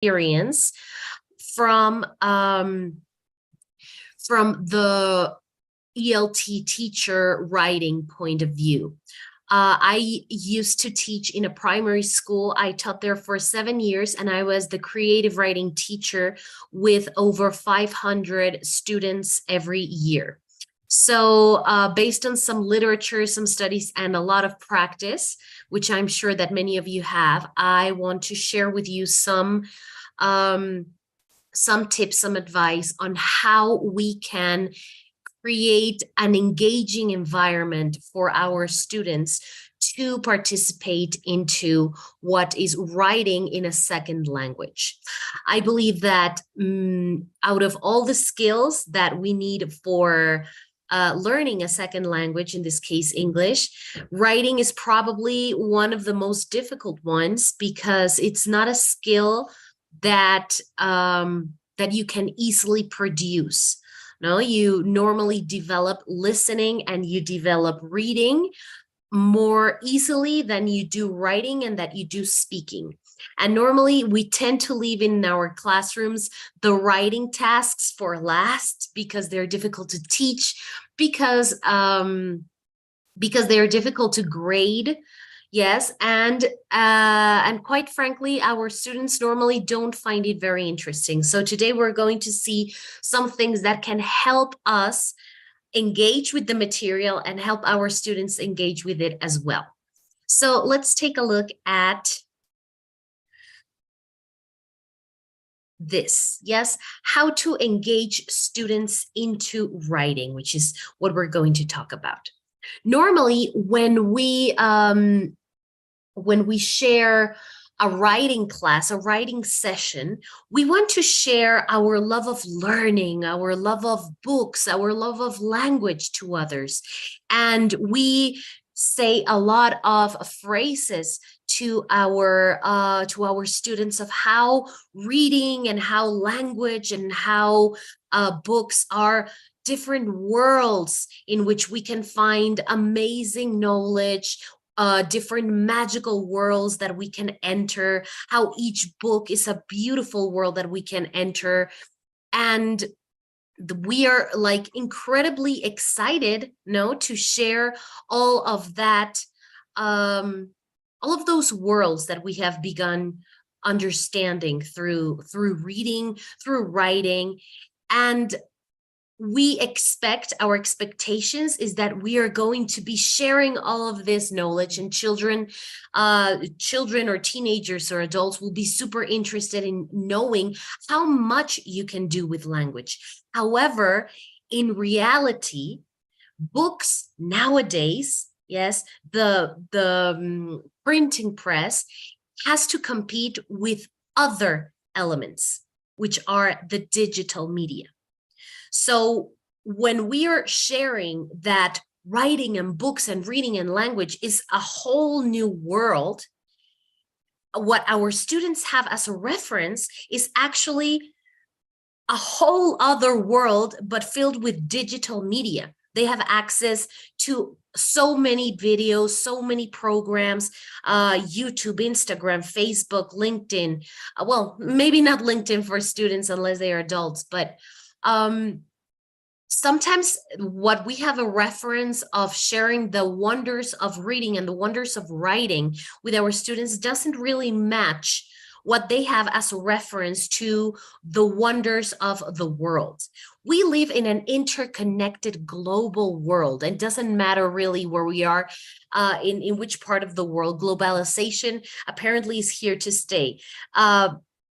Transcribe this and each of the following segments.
experience from the ELT teacher writing point of view. I used to teach in a primary school. I taught there for 7 years, and I was the creative writing teacher with over 500 students every year. So based on some literature, some studies, and a lot of practice, which I'm sure that many of you have, I want to share with you some tips, some advice on how we can create an engaging environment for our students to participate into what is writing in a second language. I believe that out of all the skills that we need for learning a second language, in this case English, writing is probably one of the most difficult ones, because it's not a skill that that you can easily produce. No, you normally develop listening and you develop reading more easily than you do writing and that you do speaking. And normally we tend to leave in our classrooms the writing tasks for last, because they're difficult to teach, because they're difficult to grade. Yes, and quite frankly, our students normally don't find it very interesting. So today we're going to see some things that can help us engage with the material and help our students engage with it as well. So let's take a look at this. Yes, how to engage students into writing, which is what we're going to talk about. Normally, when we share a writing class, a writing session, we want to share our love of learning, our love of books, our love of language to others. And we say a lot of phrases to our students of how reading and how language and how books are different worlds in which we can find amazing knowledge, different magical worlds that we can enter, how each book is a beautiful world that we can enter. And we are like incredibly excited, to share all of that, all of those worlds that we have begun understanding through reading, through writing. And our expectations is that we are going to be sharing all of this knowledge, and children or teenagers or adults will be super interested in knowing how much you can do with language. However, in reality, books nowadays, yes, the printing press has to compete with other elements, which are the digital media. So when we are sharing that writing and books and reading and language is a whole new world, what our students have as a reference is actually a whole other world, but filled with digital media. They have access to so many videos, so many programs, YouTube, Instagram, Facebook, LinkedIn. Well, maybe not LinkedIn for students unless they are adults, but sometimes what we have a reference of sharing the wonders of reading and the wonders of writing with our students doesn't really match what they have as a reference to the wonders of the world. We live in an interconnected global world, and it doesn't matter really where we are, in which part of the world. Globalization apparently is here to stay.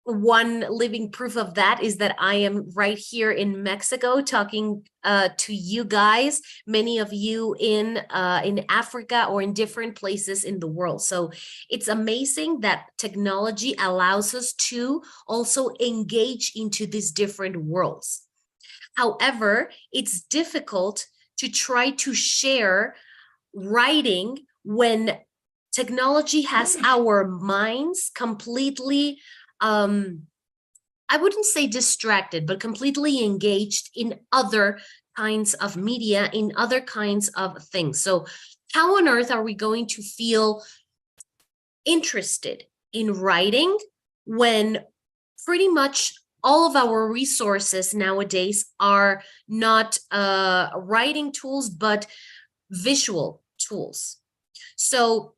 One living proof of that is that I am right here in Mexico talking to you guys, many of you in Africa or in different places in the world. So it's amazing that technology allows us to also engage into these different worlds. However, it's difficult to try to share writing when technology has our minds completely I wouldn't say distracted, but completely engaged in other kinds of media, in other kinds of things. So how on earth are we going to feel interested in writing when pretty much all of our resources nowadays are not writing tools, but visual tools. So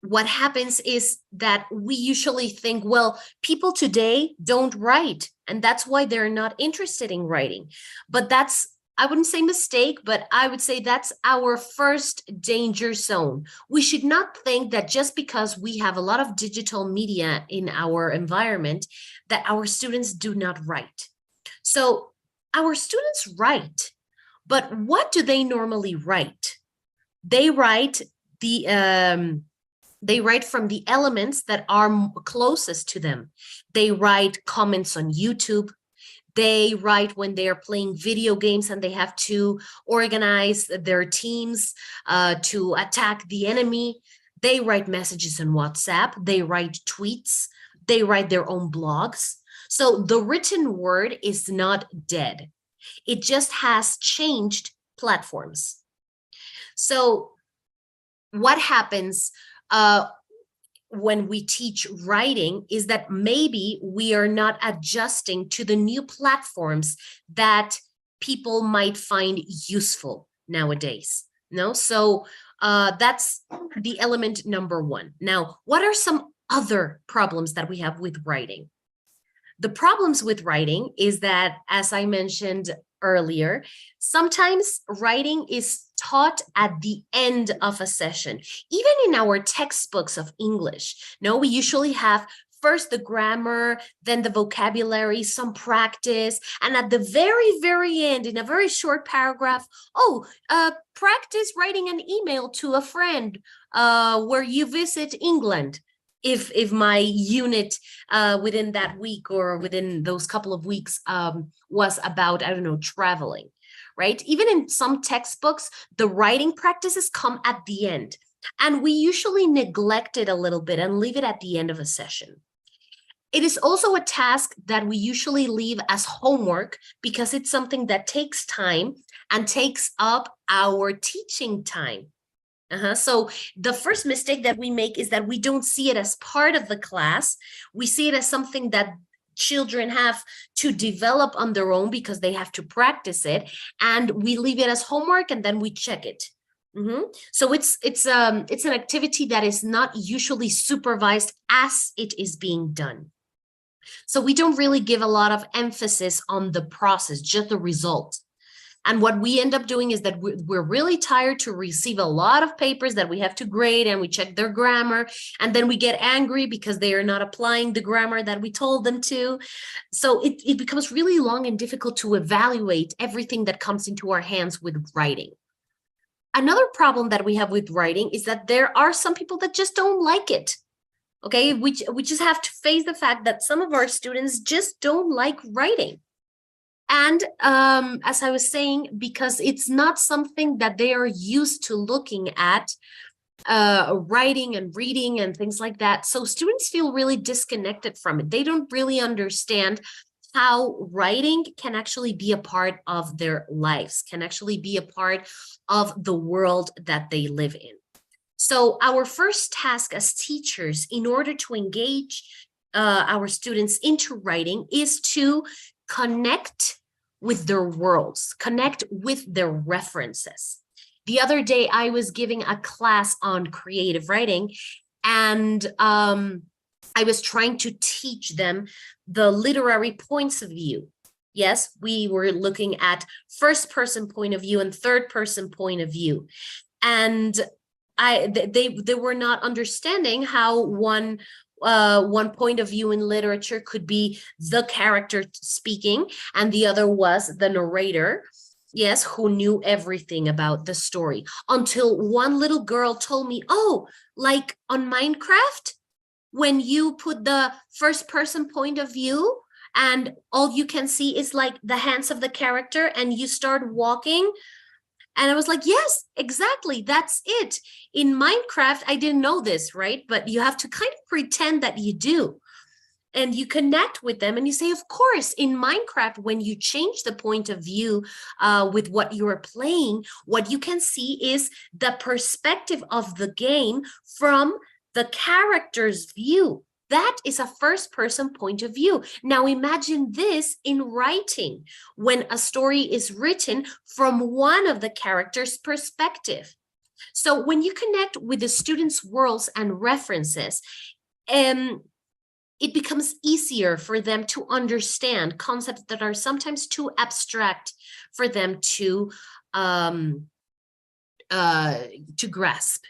what happens is that we usually think, well, people today don't write, and that's why they're not interested in writing. But that's, I wouldn't say mistake, but I would say that's our first danger zone. We should not think that just because we have a lot of digital media in our environment, that our students do not write. So our students write, but what do they normally write? They write they write from the elements that are closest to them. They write comments on YouTube. They write when they are playing video games and they have to organize their teams to attack the enemy. They write messages on WhatsApp. They write tweets. They write their own blogs. So the written word is not dead. It just has changed platforms. So what happens when we teach writing is that maybe we are not adjusting to the new platforms that people might find useful nowadays. No, so that's the element number one. Now, what are some other problems that we have with writing? The problems with writing is that, as I mentioned earlier, sometimes writing is taught at the end of a session. Even in our textbooks of English, no, we usually have first the grammar, then the vocabulary, some practice, and at the very, very end, in a very short paragraph, practice writing an email to a friend where you visit England. If my unit within that week or within those couple of weeks was about, I don't know, traveling, right? Even in some textbooks, the writing practices come at the end, and we usually neglect it a little bit and leave it at the end of a session. It is also a task that we usually leave as homework because it's something that takes time and takes up our teaching time. So the first mistake that we make is that we don't see it as part of the class. We see it as something that children have to develop on their own because they have to practice it, and we leave it as homework and then we check it. So it's an activity that is not usually supervised as it is being done. So we don't really give a lot of emphasis on the process, just the result. And what we end up doing is that we're really tired to receive a lot of papers that we have to grade, and we check their grammar, and then we get angry because they are not applying the grammar that we told them to. So it becomes really long and difficult to evaluate everything that comes into our hands with writing. Another problem that we have with writing is that there are some people that just don't like it. Okay, we just have to face the fact that some of our students just don't like writing. And as I was saying, because it's not something that they are used to looking at, writing and reading and things like that. So students feel really disconnected from it. They don't really understand how writing can actually be a part of their lives, can actually be a part of the world that they live in. So our first task as teachers, in order to engage our students into writing, is to connect with their worlds, connect with their references. The other day, I was giving a class on creative writing, and I was trying to teach them the literary points of view. Yes, we were looking at first person point of view and third person point of view. And they were not understanding how one point of view in literature could be the character speaking, and the other was the narrator, yes, who knew everything about the story, until one little girl told me, oh, like on Minecraft, when you put the first person point of view and all you can see is like the hands of the character and you start walking. And I was like, yes, exactly. That's it. In Minecraft, I didn't know this, right? But you have to kind of pretend that you do. And you connect with them and you say, of course, in Minecraft, when you change the point of view with what you are playing, what you can see is the perspective of the game from the character's view. That is a first person point of view. Now imagine this in writing, when a story is written from one of the characters' perspective. So when you connect with the students' worlds and references, it becomes easier for them to understand concepts that are sometimes too abstract for them to grasp.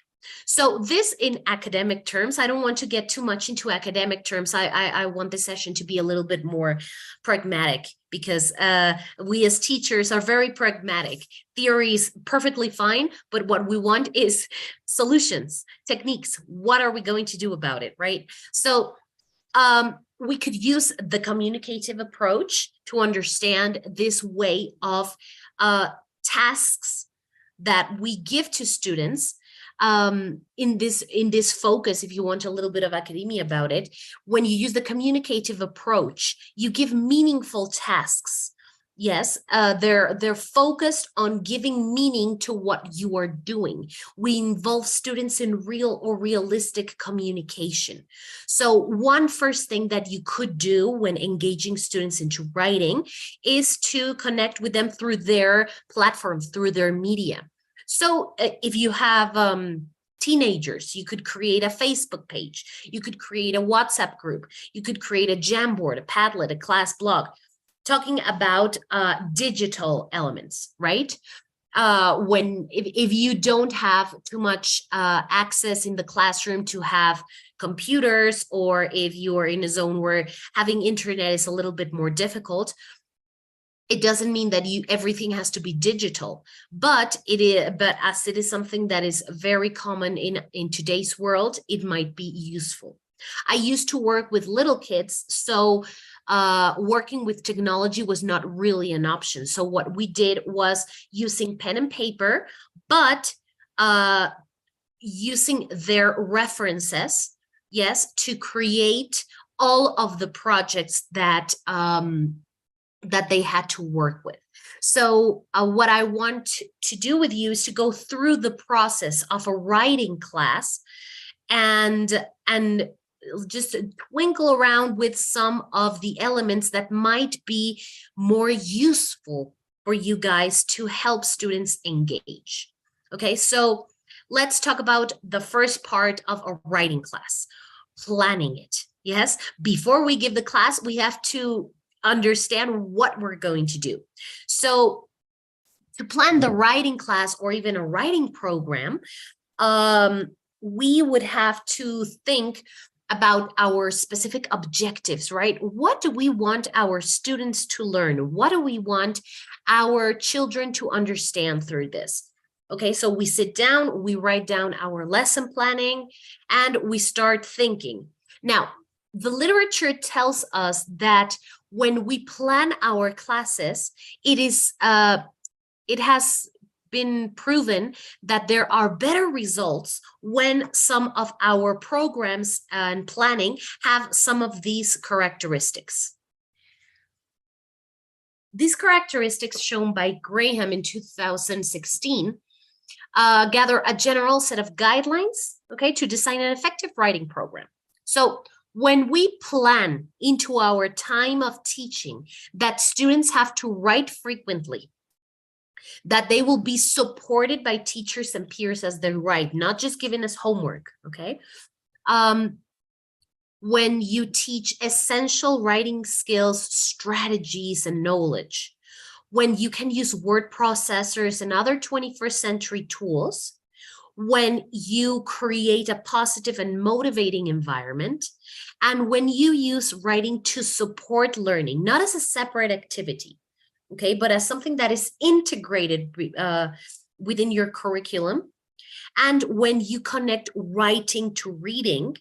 So this in academic terms. I don't want to get too much into academic terms. I want this session to be a little bit more pragmatic, because we as teachers are very pragmatic. Theory is perfectly fine, but what we want is solutions, techniques. What are we going to do about it, right? So we could use the communicative approach to understand this way of tasks that we give to students in this focus. If you want a little bit of academia about it, when you use the communicative approach, you give meaningful tasks. Yes, they're focused on giving meaning to what you are doing. We involve students in real or realistic communication. So one first thing that you could do when engaging students into writing is to connect with them through their platforms, through their media. So if you have teenagers, you could create a Facebook page, you could create a WhatsApp group, you could create a Jamboard, a Padlet, a class blog, talking about digital elements, right? If you don't have too much access in the classroom to have computers, or if you are in a zone where having internet is a little bit more difficult, it doesn't mean that everything has to be digital, but as it is something that is very common in today's world, it might be useful. I used to work with little kids, so working with technology was not really an option. So what we did was using pen and paper, but using their references, yes, to create all of the projects that they had to work with. So what I want to do with you is to go through the process of a writing class and just twinkle around with some of the elements that might be more useful for you guys to help students engage. Okay, so let's talk about the first part of a writing class, planning it. Yes, before we give the class, we have to understand what we're going to do. So to plan the writing class or even a writing program, we would have to think about our specific objectives, right? What do we want our students to learn? What do we want our children to understand through this? Okay, so we sit down, we write down our lesson planning, and we start thinking. Now, the literature tells us that when we plan our classes, it has been proven that there are better results when some of our programs and planning have some of these characteristics. These characteristics, shown by Graham in 2016, gather a general set of guidelines, okay, to design an effective writing program. So when we plan into our time of teaching that students have to write frequently, that they will be supported by teachers and peers as they write, not just given as homework, okay? When you teach essential writing skills, strategies, and knowledge, when you can use word processors and other 21st century tools, when you create a positive and motivating environment, and when you use writing to support learning, not as a separate activity, okay, but as something that is integrated within your curriculum, and when you connect writing to reading,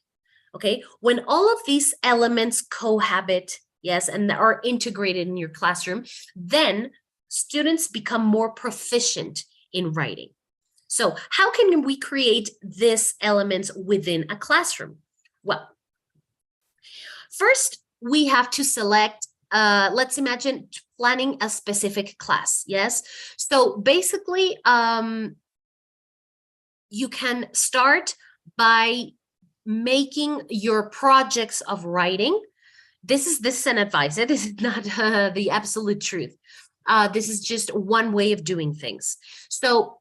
okay, when all of these elements cohabit, yes, and are integrated in your classroom, then students become more proficient in writing. So how can we create these elements within a classroom? Well, first, we have to select, let's imagine planning a specific class, yes? So basically, you can start by making your projects of writing. This is an advice. It is not the absolute truth. This is just one way of doing things. So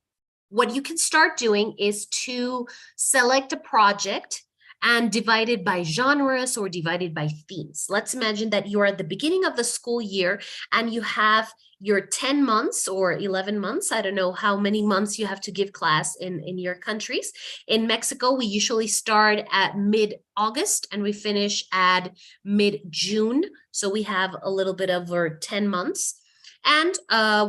what you can start doing is to select a project and divide it by genres or divide it by themes. Let's imagine that you're at the beginning of the school year and you have your 10 months or 11 months. I don't know how many months you have to give class in your countries. In Mexico, we usually start at mid-August and we finish at mid-June. So we have a little bit over 10 months. And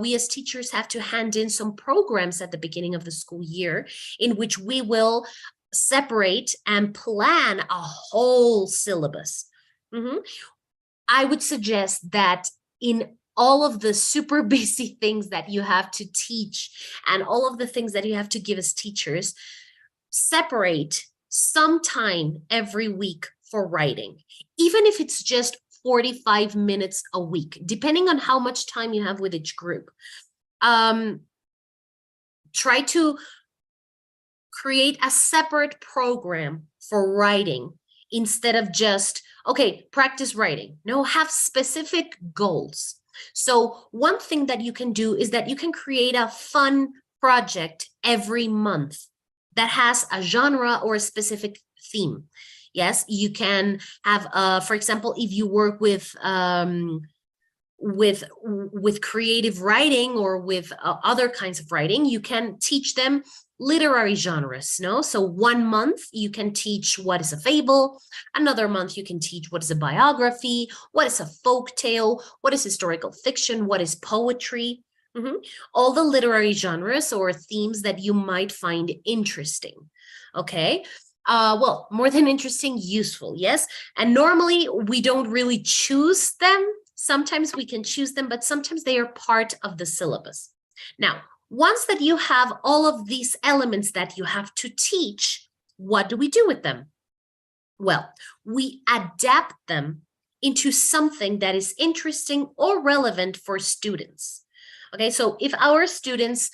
we as teachers have to hand in some programs at the beginning of the school year in which we will separate and plan a whole syllabus. I would suggest that in all of the super busy things that you have to teach and all of the things that you have to give as teachers, separate some time every week for writing, even if it's just 45 minutes a week, depending on how much time you have with each group. Try to create a separate program for writing instead of just, okay, practice writing. No, have specific goals. So one thing that you can do is that you can create a fun project every month that has a genre or a specific theme. Yes, you can have, for example, if you work with creative writing or with other kinds of writing, you can teach them literary genres, no? So one month you can teach what is a fable, another month you can teach what is a biography, what is a folk tale, what is historical fiction, what is poetry. All the literary genres or themes that you might find interesting, okay? Well, more than interesting, useful, yes? And normally we don't really choose them. Sometimes we can choose them, but sometimes they are part of the syllabus. Now, once that you have all of these elements that you have to teach, what do we do with them? Well, we adapt them into something that is interesting or relevant for students. Okay, so if our students,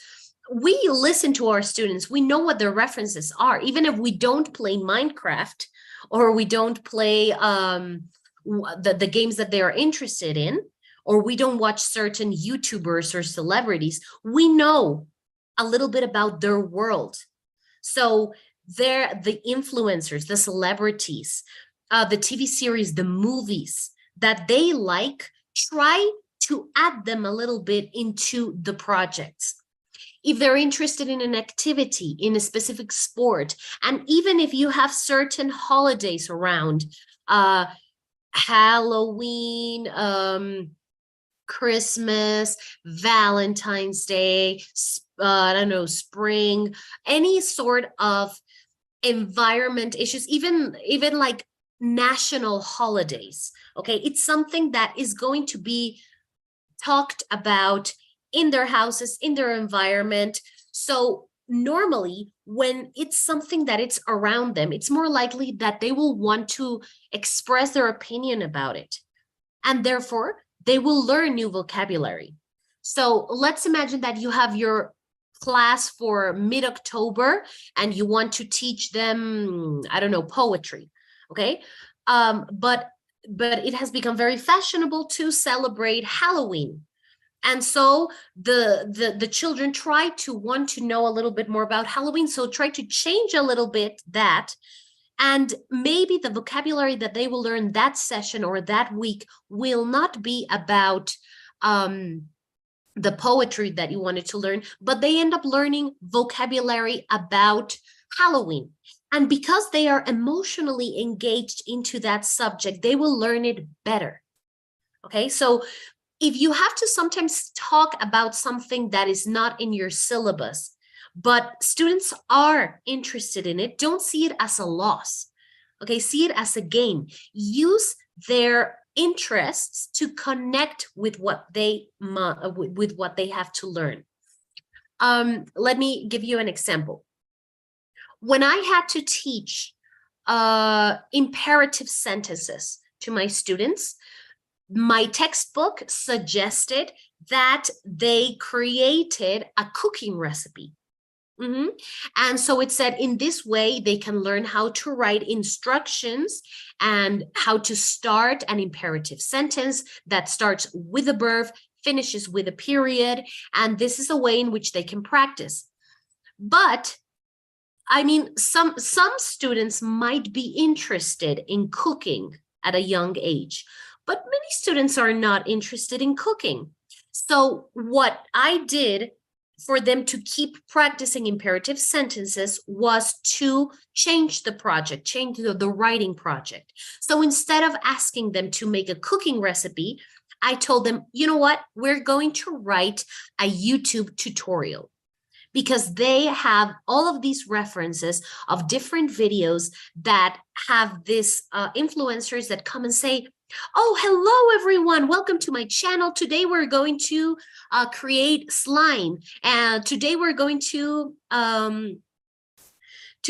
we listen to our students, we know what their references are, even if we don't play Minecraft or we don't play the games that they are interested in, or we don't watch certain YouTubers or celebrities, we know a little bit about their world. So they're the influencers, the celebrities, the TV series, the movies that they like, try to add them a little bit into the projects. If they're interested in an activity, in a specific sport, and even if you have certain holidays around, Halloween, Christmas, Valentine's Day, I don't know, spring, any sort of environment issues, even like national holidays, okay? It's something that is going to be talked about in their houses, in their environment. So normally when it's something that it's around them, it's more likely that they will want to express their opinion about it. And therefore, they will learn new vocabulary. So let's imagine that you have your class for mid-October and you want to teach them, I don't know, poetry, okay? But it has become very fashionable to celebrate Halloween. And so the children try to want to know a little bit more about Halloween. So try to change a little bit that, and maybe the vocabulary that they will learn that session or that week will not be about the poetry that you wanted to learn, but they end up learning vocabulary about Halloween. And because they are emotionally engaged into that subject, they will learn it better. Okay, so if you have to sometimes talk about something that is not in your syllabus, but students are interested in it, don't see it as a loss. Okay, see it as a gain. Use their interests to connect with what they have to learn. Let me give you an example. When I had to teach imperative sentences to my students, my textbook suggested that they created a cooking recipe. And so it said in this way, they can learn how to write instructions and how to start an imperative sentence that starts with a verb, finishes with a period. And this is a way in which they can practice. But I mean, some students might be interested in cooking at a young age, but many students are not interested in cooking. So what I did for them to keep practicing imperative sentences was to change the project, change the writing project. So instead of asking them to make a cooking recipe, I told them, you know what, we're going to write a YouTube tutorial, because they have all of these references of different videos that have this influencers that come and say, oh, hello, everyone. Welcome to my channel. Today, we're going to create slime. And today, we're going to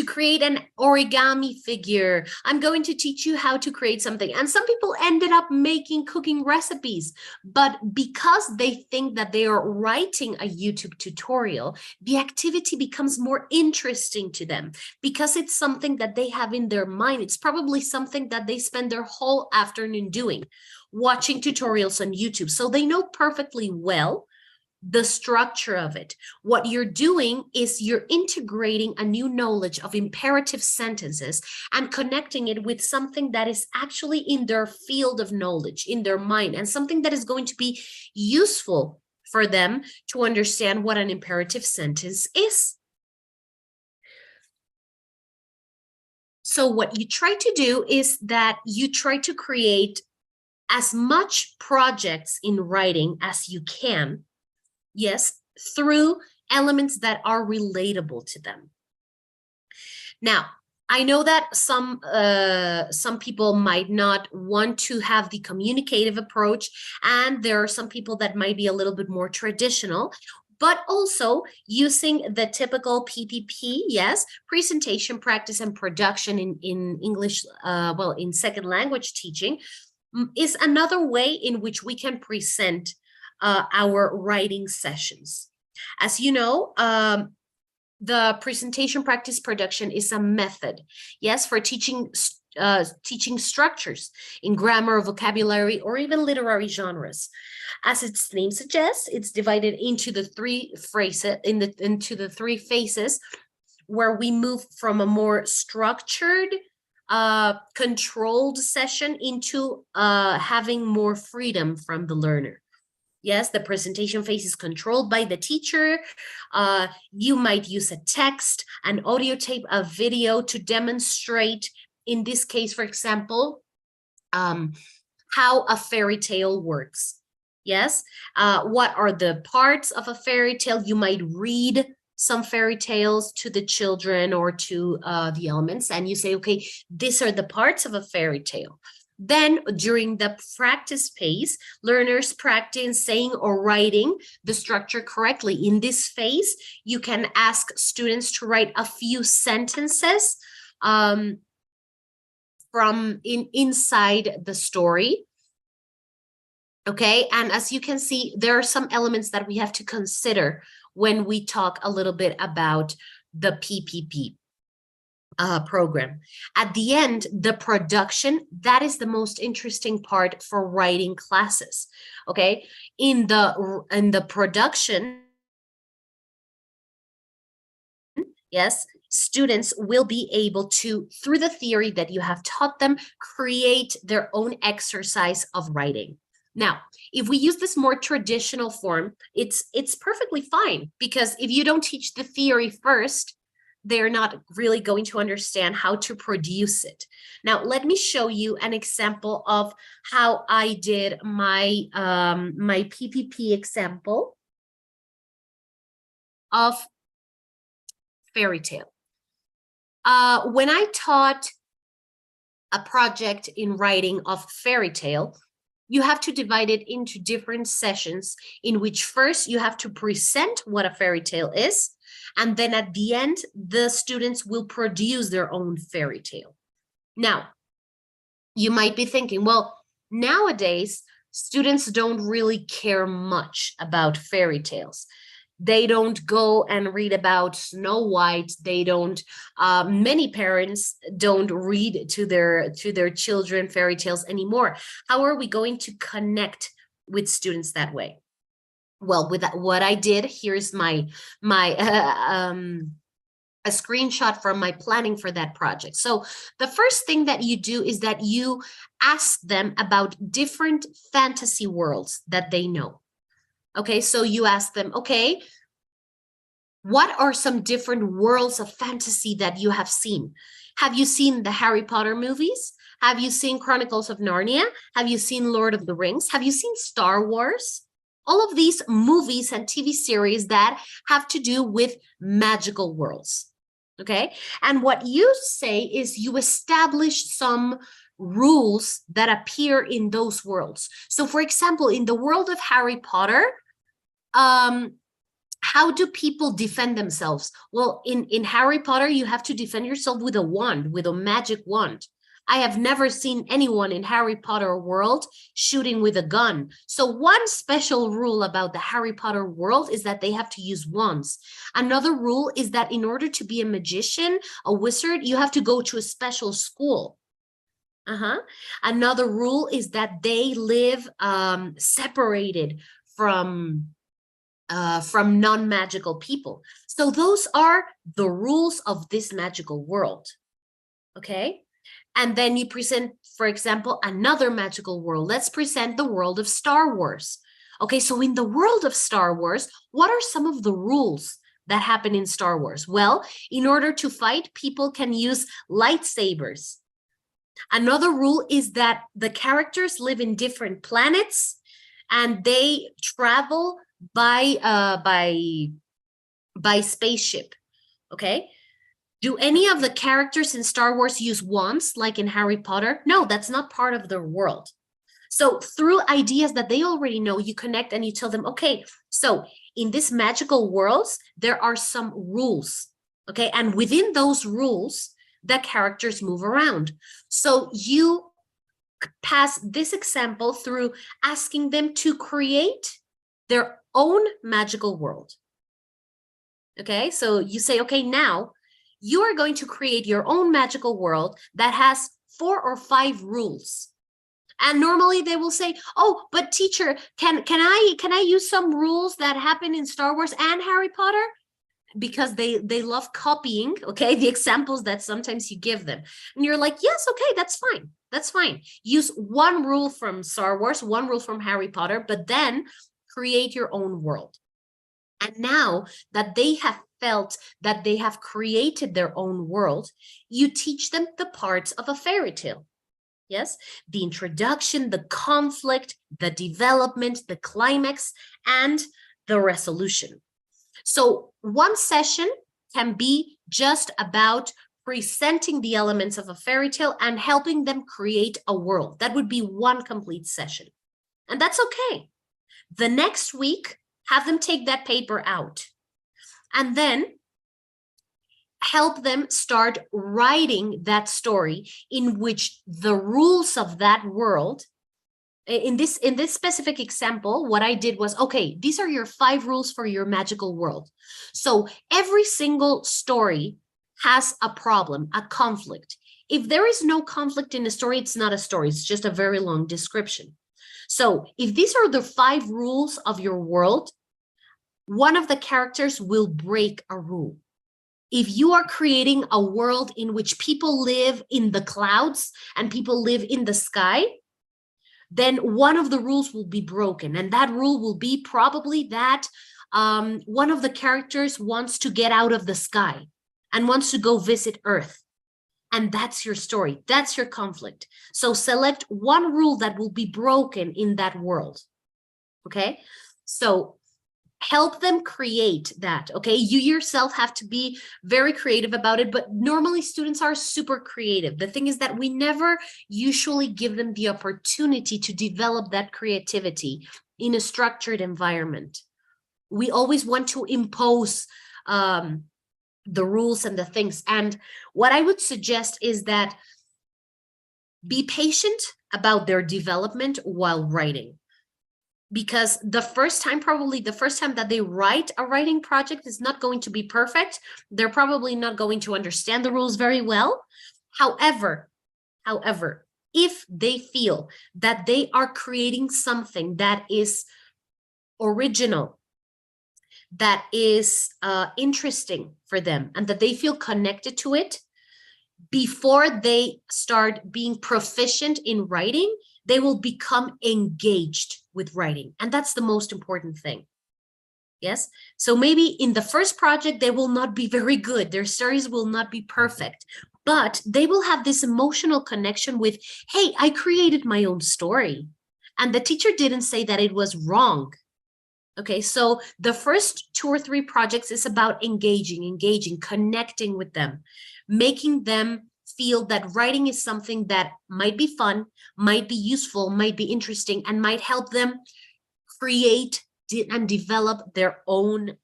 create an origami figure. I'm going to teach you how to create something. And some people ended up making cooking recipes, but because they think that they are writing a YouTube tutorial, the activity becomes more interesting to them because it's something that they have in their mind. It's probably something that they spend their whole afternoon doing, watching tutorials on YouTube. So they know perfectly well the structure of it. What you're doing is you're integrating a new knowledge of imperative sentences and connecting it with something that is actually in their field of knowledge, in their mind, and something that is going to be useful for them to understand what an imperative sentence is. So what you try to do is that you try to create as much projects in writing as you can, yes, through elements that are relatable to them. Now, I know that some people might not want to have the communicative approach, and there are some people that might be a little bit more traditional, but also using the typical PPP, yes, presentation, practice, and production in English, well, in second language teaching, is another way in which we can present our writing sessions. As you know, the presentation, practice, production is a method, yes, for teaching structures in grammar, vocabulary, or even literary genres. As its name suggests, it's divided into the three phrases, into the three phases, where we move from a more structured, controlled session into having more freedom from the learner. Yes, the presentation phase is controlled by the teacher. You might use a text, an audio tape, a video to demonstrate, in this case, for example, how a fairy tale works. Yes, what are the parts of a fairy tale? You might read some fairy tales to the children or to the elements, and you say, okay, these are the parts of a fairy tale. Then during the practice phase, learners practice saying or writing the structure correctly. In this phase, you can ask students to write a few sentences from inside the story. Okay, and as you can see, there are some elements that we have to consider when we talk a little bit about the PPP program. At the end, the production, that is the most interesting part for writing classes. Okay, in the production, yes, students will be able to, through the theory that you have taught them, create their own exercise of writing. Now, if we use this more traditional form, it's perfectly fine, because if you don't teach the theory first, they're not really going to understand how to produce it. Now, let me show you an example of how I did my my PPP example of fairy tale. When I taught a project in writing of fairy tale, you have to divide it into different sessions, in which first you have to present what a fairy tale is, and then at the end, the students will produce their own fairy tale. Now, you might be thinking, well, nowadays, students don't really care much about fairy tales. They don't go and read about Snow White. They don't, many parents don't read to their children fairy tales anymore. How are we going to connect with students that way? Well, with that, what I did, here's my a screenshot from my planning for that project. So the first thing that you do is that you ask them about different fantasy worlds that they know. Okay, so you ask them, okay, what are some different worlds of fantasy that you have seen? Have you seen the Harry Potter movies? Have you seen Chronicles of Narnia? Have you seen Lord of the Rings? Have you seen Star Wars? All of these movies and TV series that have to do with magical worlds. Okay. And what you say is you establish some rules that appear in those worlds. So, for example, in the world of Harry Potter, how do people defend themselves? Well, in Harry Potter, you have to defend yourself with a wand, with a magic wand. I have never seen anyone in Harry Potter world shooting with a gun. So one special rule about the Harry Potter world is that they have to use wands. Another rule is that in order to be a magician, a wizard, you have to go to a special school. Another rule is that they live separated from non-magical people. So those are the rules of this magical world. Okay. And then you present, for example, another magical world. Let's present the world of Star Wars. Okay, so in the world of Star Wars, what are some of the rules that happen in Star Wars? Well, in order to fight, people can use lightsabers. Another rule is that the characters live in different planets and they travel by spaceship. Okay. Do any of the characters in Star Wars use wands like in Harry Potter? No, that's not part of their world. So through ideas that they already know, you connect and you tell them, okay, so in this magical worlds, there are some rules. Okay. And within those rules, the characters move around. So you pass this example through asking them to create their own magical world. Okay. So you say, okay, now you are going to create your own magical world that has 4 or 5 rules. And normally they will say, oh, but teacher, can I use some rules that happen in Star Wars and Harry Potter? Because they love copying, okay, the examples that sometimes you give them. And you're like, yes, okay, that's fine. That's fine. Use one rule from Star Wars, one rule from Harry Potter, but then create your own world. And now that they have felt that they have created their own world, you teach them the parts of a fairy tale. Yes, the introduction, the conflict, the development, the climax, and the resolution. So one session can be just about presenting the elements of a fairy tale and helping them create a world. That would be one complete session. And that's okay. The next week, have them take that paper out. And then help them start writing that story in which the rules of that world, in this specific example, what I did was, okay, these are your 5 rules for your magical world. So every single story has a problem, a conflict. If there is no conflict in a story, it's not a story. It's just a very long description. So if these are the 5 rules of your world, one of the characters will break a rule. If you are creating a world in which people live in the clouds and people live in the sky, then one of the rules will be broken. And that rule will be probably that one of the characters wants to get out of the sky and wants to go visit Earth. And that's your story. That's your conflict. So select one rule that will be broken in that world. Okay? So help them create that. Okay, you yourself have to be very creative about it, but normally students are super creative. The thing is that we never usually give them the opportunity to develop that creativity in a structured environment. We always want to impose the rules and the things. And what I would suggest is that be patient about their development while writing. because probably the first time that they write a writing project is not going to be perfect. They're probably not going to understand the rules very well. However, if they feel that they are creating something that is original, that is interesting for them, and that they feel connected to it, before they start being proficient in writing, they will become engaged with writing. And that's the most important thing. Yes. So maybe in the first project, they will not be very good. Their stories will not be perfect, but they will have this emotional connection with, hey, I created my own story. And the teacher didn't say that it was wrong. Okay, so the first 2 or 3 projects is about engaging, connecting with them, making them feel that writing is something that might be fun, might be useful, might be interesting, and might help them create and develop their own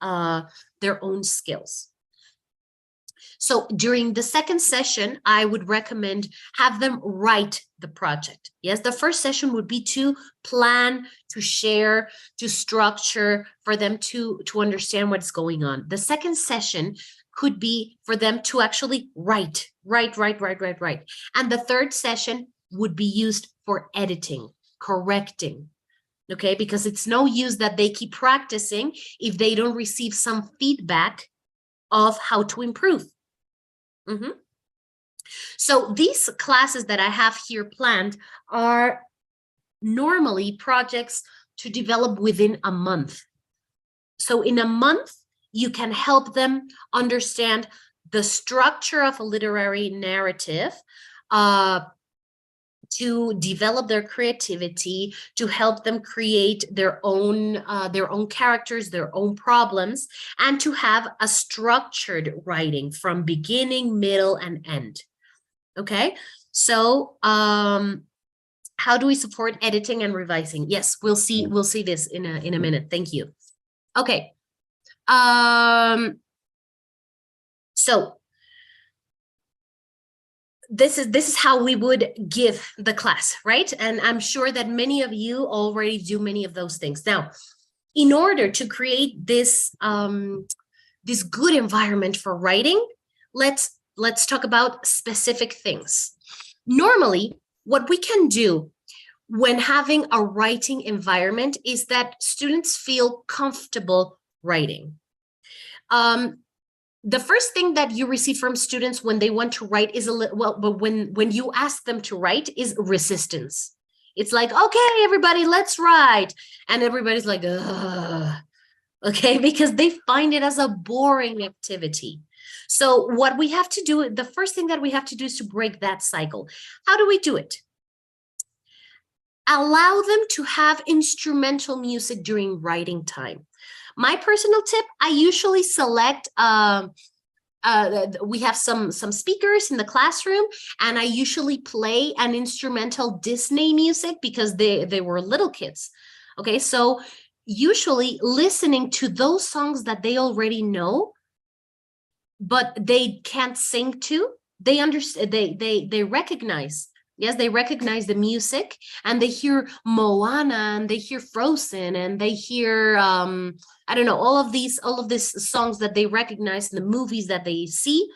skills. So during the second session, I would recommend have them write the project. Yes, the first session would be to plan, to share, to structure, for them to understand what's going on. The second session could be for them to actually write. And the third session would be used for editing, correcting. Okay, because it's no use that they keep practicing if they don't receive some feedback of how to improve. So these classes that I have here planned are normally projects to develop within a month. So in a month, you can help them understand the structure of a literary narrative, to develop their creativity, to help them create their own characters, their own problems, and to have a structured writing from beginning, middle, and end. Okay, so how do we support editing and revising? Yes, we'll see this in a minute. Thank you. Okay. So this is how we would give the class, right? And I'm sure that many of you already do many of those things. Now, in order to create this this good environment for writing, let's talk about specific things. Normally, what we can do when having a writing environment is that students feel comfortable writing. The first thing that you receive from students when they want to write is but when you ask them to write, is resistance. It's like, okay, everybody, let's write. And everybody's like, ugh. Okay, because they find it as a boring activity. So what we have to do, the first thing that we have to do is to break that cycle. How do we do it? Allow them to have instrumental music during writing time. My personal tip, I usually select, we have some speakers in the classroom, and I usually play an instrumental Disney music because they were little kids. Okay, so usually listening to those songs that they already know, but they can't sing to, they understand, they recognize. Yes, they recognize the music, and they hear Moana, and they hear Frozen, and they hear I don't know, all of these songs that they recognize in the movies that they see,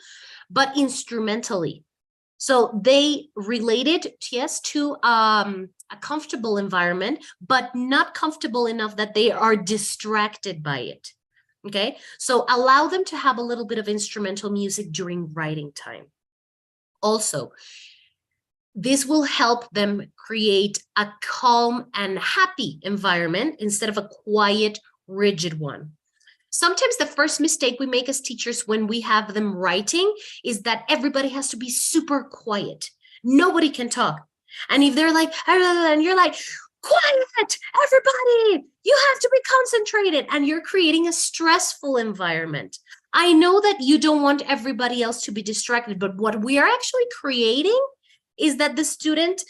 but instrumentally. So they related, yes, to a comfortable environment, but not comfortable enough that they are distracted by it. Okay, so allow them to have a little bit of instrumental music during writing time. Also, this will help them create a calm and happy environment instead of a quiet, rigid one. Sometimes the first mistake we make as teachers when we have them writing is that everybody has to be super quiet. Nobody can talk. And if they're like, and you're like, quiet, everybody, you have to be concentrated, and you're creating a stressful environment. I know that you don't want everybody else to be distracted, but what we are actually creating is that the student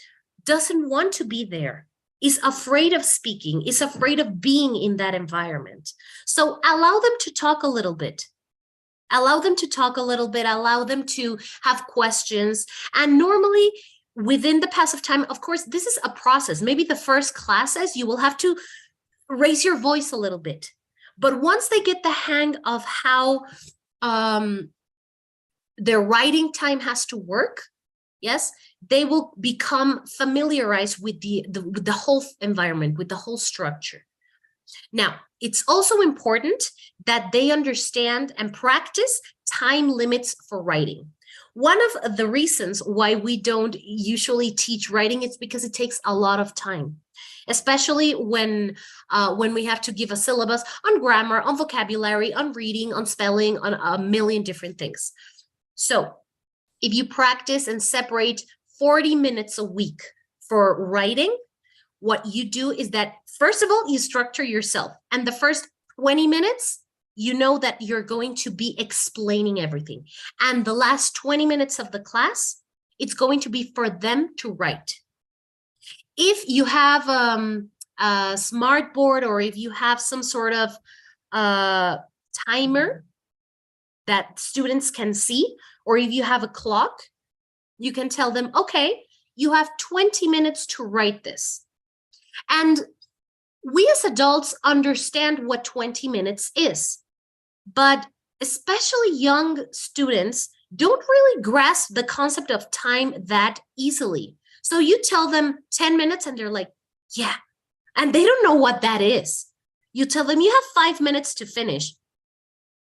doesn't want to be there, is afraid of speaking, is afraid of being in that environment. So allow them to talk a little bit. Allow them to talk a little bit, allow them to have questions. And normally within the pass of time, of course, this is a process. Maybe the first classes, you will have to raise your voice a little bit. But once they get the hang of how their writing time has to work, yes, they will become familiarized with with the whole environment, with the whole structure. Now, it's also important that they understand and practice time limits for writing. One of the reasons why we don't usually teach writing is because it takes a lot of time, especially when we have to give a syllabus on grammar, on vocabulary, on reading, on spelling, on a million different things. So if you practice and separate 40 minutes a week for writing, what you do is that, first of all, you structure yourself. And the first 20 minutes, you know that you're going to be explaining everything. And the last 20 minutes of the class, it's going to be for them to write. If you have a smart board, or if you have some sort of timer that students can see, or if you have a clock, you can tell them, okay, you have 20 minutes to write this. And we as adults understand what 20 minutes is, but especially young students don't really grasp the concept of time that easily. So you tell them 10 minutes and they're like, yeah, and they don't know what that is. You tell them you have 5 minutes to finish,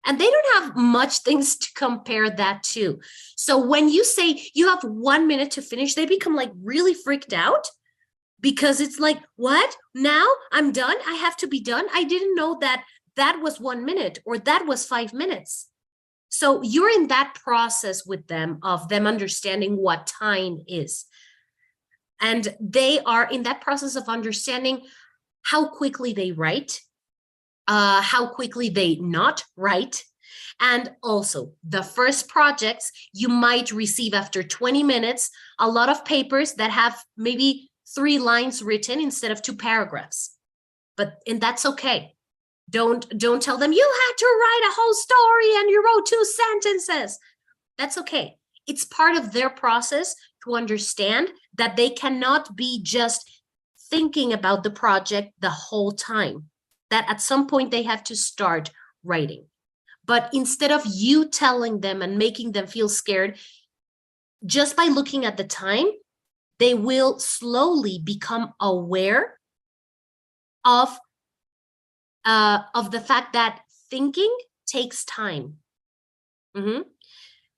and they don't have much things to compare that to. So when you say you have 1 minute to finish, they become like really freaked out, because it's like, what? Now I'm done? I have to be done? I didn't know that that was 1 minute or that was 5 minutes. So you're in that process with them of them understanding what time is. And they are in that process of understanding how quickly they write, how quickly they not write. And also the first projects you might receive after 20 minutes, a lot of papers that have maybe 3 lines written instead of 2 paragraphs. And that's okay. Don't tell them you had to write a whole story and you wrote 2 sentences. That's okay. It's part of their process to understand that they cannot be just thinking about the project the whole time, that at some point they have to start writing. But instead of you telling them and making them feel scared, just by looking at the time, they will slowly become aware of the fact that thinking takes time.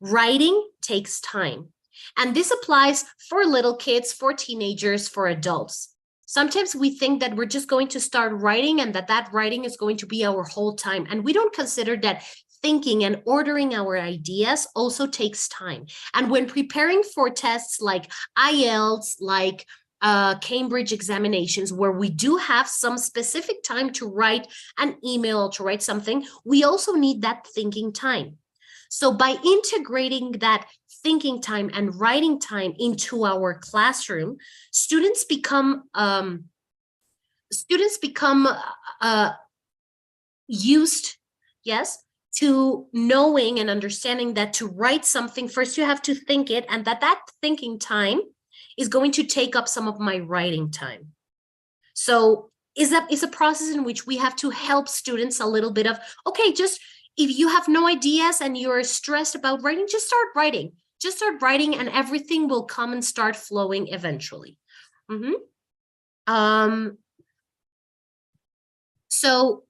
Writing takes time. And this applies for little kids, for teenagers, for adults. Sometimes we think that we're just going to start writing and that writing is going to be our whole time. And we don't consider that thinking and ordering our ideas also takes time. And when preparing for tests like IELTS, like Cambridge examinations, where we do have some specific time to write an email, to write something, we also need that thinking time. So by integrating that thinking time and writing time into our classroom, students become used, yes, to knowing and understanding that to write something, first you have to think it, and that thinking time is going to take up some of my writing time. So is a process in which we have to help students a little bit of, okay, just if you have no ideas and you're stressed about writing, just start writing. Just start writing and everything will come and start flowing eventually. So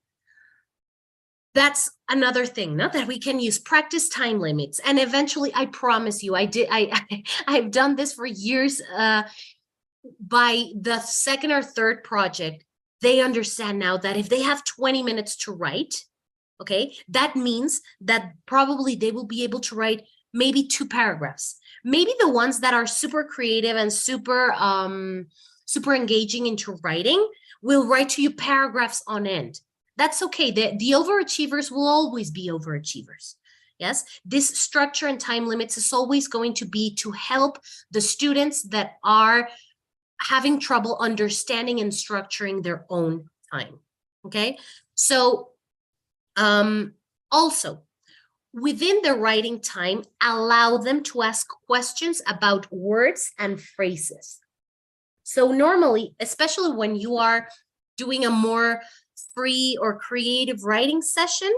that's another thing, not that we can use practice time limits. And eventually, I promise you, I've done this for years. By the second or third project, they understand now that if they have 20 minutes to write, okay, that means that probably they will be able to write maybe 2 paragraphs. Maybe the ones that are super creative and super engaging into writing will write to you paragraphs on end. That's okay. The overachievers will always be overachievers. Yes, this structure and time limits is always going to be to help the students that are having trouble understanding and structuring their own time. Okay, so also, within the writing time, allow them to ask questions about words and phrases. So normally, especially when you are doing a more free or creative writing session,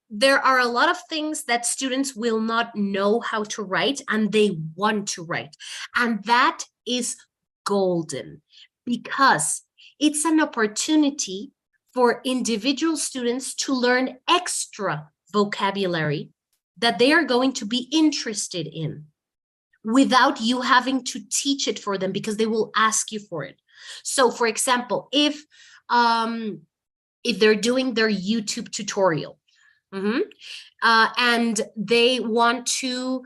there are a lot of things that students will not know how to write and they want to write. And that is golden, because it's an opportunity for individual students to learn extra vocabulary that they are going to be interested in without you having to teach it for them, because they will ask you for it. So for example, if they're doing their YouTube tutorial, and they want to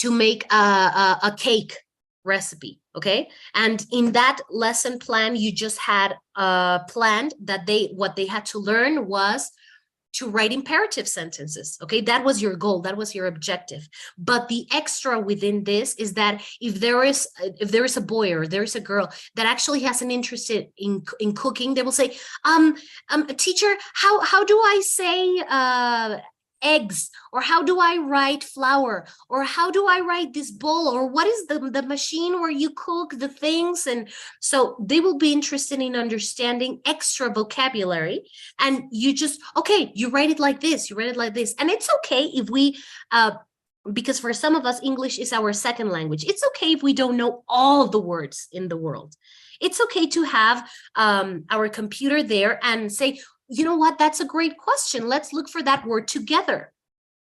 make a cake recipe, okay? And in that lesson plan, you just had planned that what they had to learn was to write imperative sentences, okay? That was your goal, that was your objective. But the extra within this is that if there is a boy or there is a girl that actually has an interest in cooking, they will say, teacher, how do I say eggs, or how do I write flour, or how do I write this bowl, or what is the machine where you cook the things? And so they will be interested in understanding extra vocabulary, and you just, okay, you write it like this, you write it like this. And it's okay if we because for some of us, English is our second language. It's okay if we don't know all the words in the world. It's okay to have our computer there and say, you know what, that's a great question. Let's look for that word together,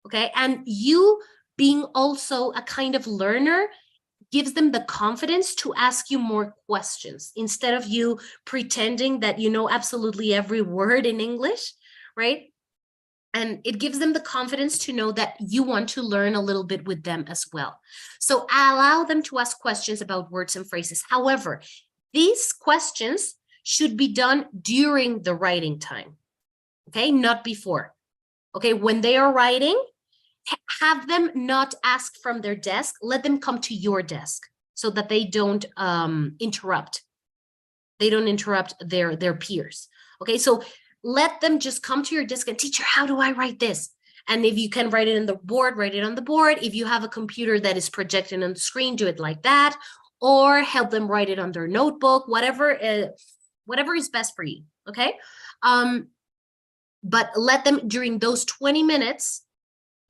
okay? And you being also a kind of learner gives them the confidence to ask you more questions instead of you pretending that you know absolutely every word in English, right? And it gives them the confidence to know that you want to learn a little bit with them as well. So allow them to ask questions about words and phrases. However, these questions should be done during the writing time, okay? Not before, okay? When they are writing, have them not ask from their desk. Let them come to your desk so that they don't interrupt. They don't interrupt their peers, okay? So let them just come to your desk and, teacher, how do I write this? And if you can write it on the board, write it on the board. If you have a computer that is projecting on the screen, do it like that, or help them write it on their notebook, whatever is best for you, okay? But let them, during those 20 minutes,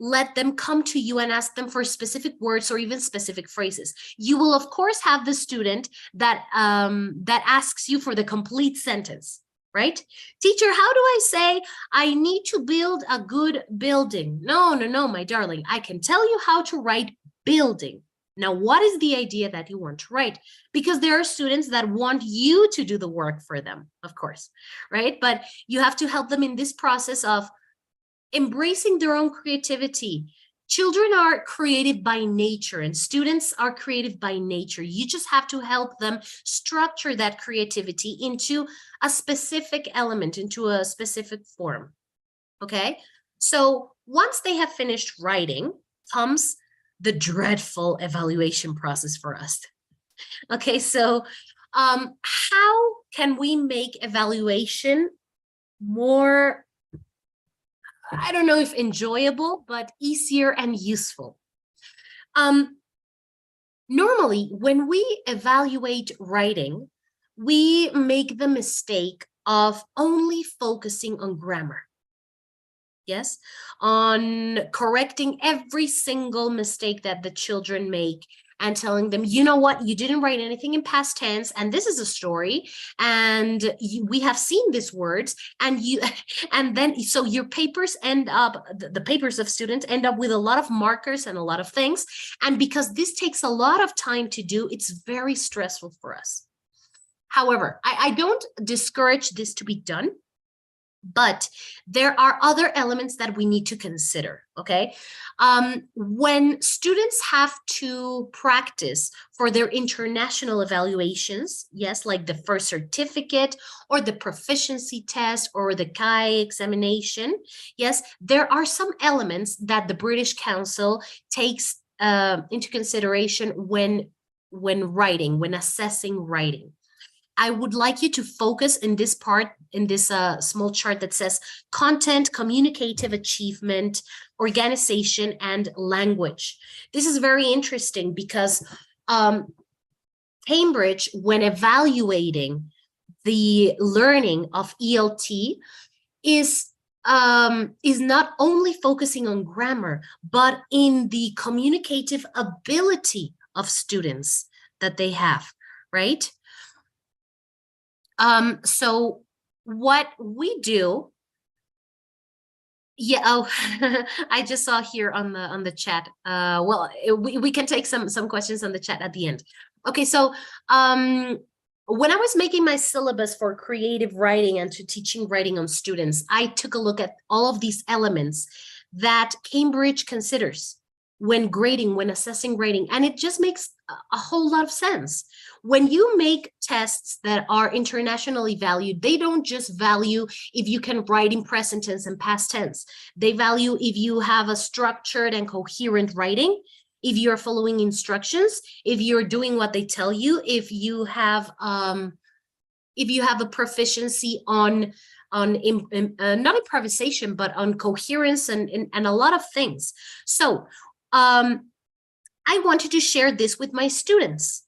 let them come to you and ask them for specific words or even specific phrases. You will, of course, have the student that asks you for the complete sentence, right? Teacher, how do I say I need to build a good building? No, my darling. I can tell you how to write building. Now, what is the idea that you want to write? Because there are students that want you to do the work for them, of course, right? But you have to help them in this process of embracing their own creativity. Children are creative by nature and students are creative by nature. You just have to help them structure that creativity into a specific element, into a specific form, okay? So once they have finished writing, comes the dreadful evaluation process for us. Okay, so how can we make evaluation more, I don't know if enjoyable, but easier and useful? Normally, when we evaluate writing, we make the mistake of only focusing on grammar. Yes, on correcting every single mistake that the children make and telling them, you know what, you didn't write anything in past tense, and this is a story, and we have seen these words, and then so your papers end up, the papers of students end up with a lot of markers and a lot of things, and because this takes a lot of time to do, it's very stressful for us. However, I don't discourage this to be done, but there are other elements that we need to consider, okay? When students have to practice for their international evaluations, yes, like the first certificate or the proficiency test or the CAE examination, yes, there are some elements that the British Council takes into consideration when writing, when assessing writing. I would like you to focus in this part, in this small chart that says content, communicative achievement, organization, and language. This is very interesting because Cambridge, when evaluating the learning of ELT is not only focusing on grammar, but in the communicative ability of students that they have, right? So what we do, yeah, oh, I just saw here on the chat. Well, we can take some questions on the chat at the end. Okay, so when I was making my syllabus for creative writing and to teaching writing on students, I took a look at all of these elements that Cambridge considers when grading, when assessing writing, and it just makes a whole lot of sense. When you make tests that are internationally valued, they don't just value if you can write in present tense and past tense. They value if you have a structured and coherent writing, if you're following instructions, if you're doing what they tell you, if you have a proficiency on not improvisation, but on coherence and a lot of things. So I wanted to share this with my students.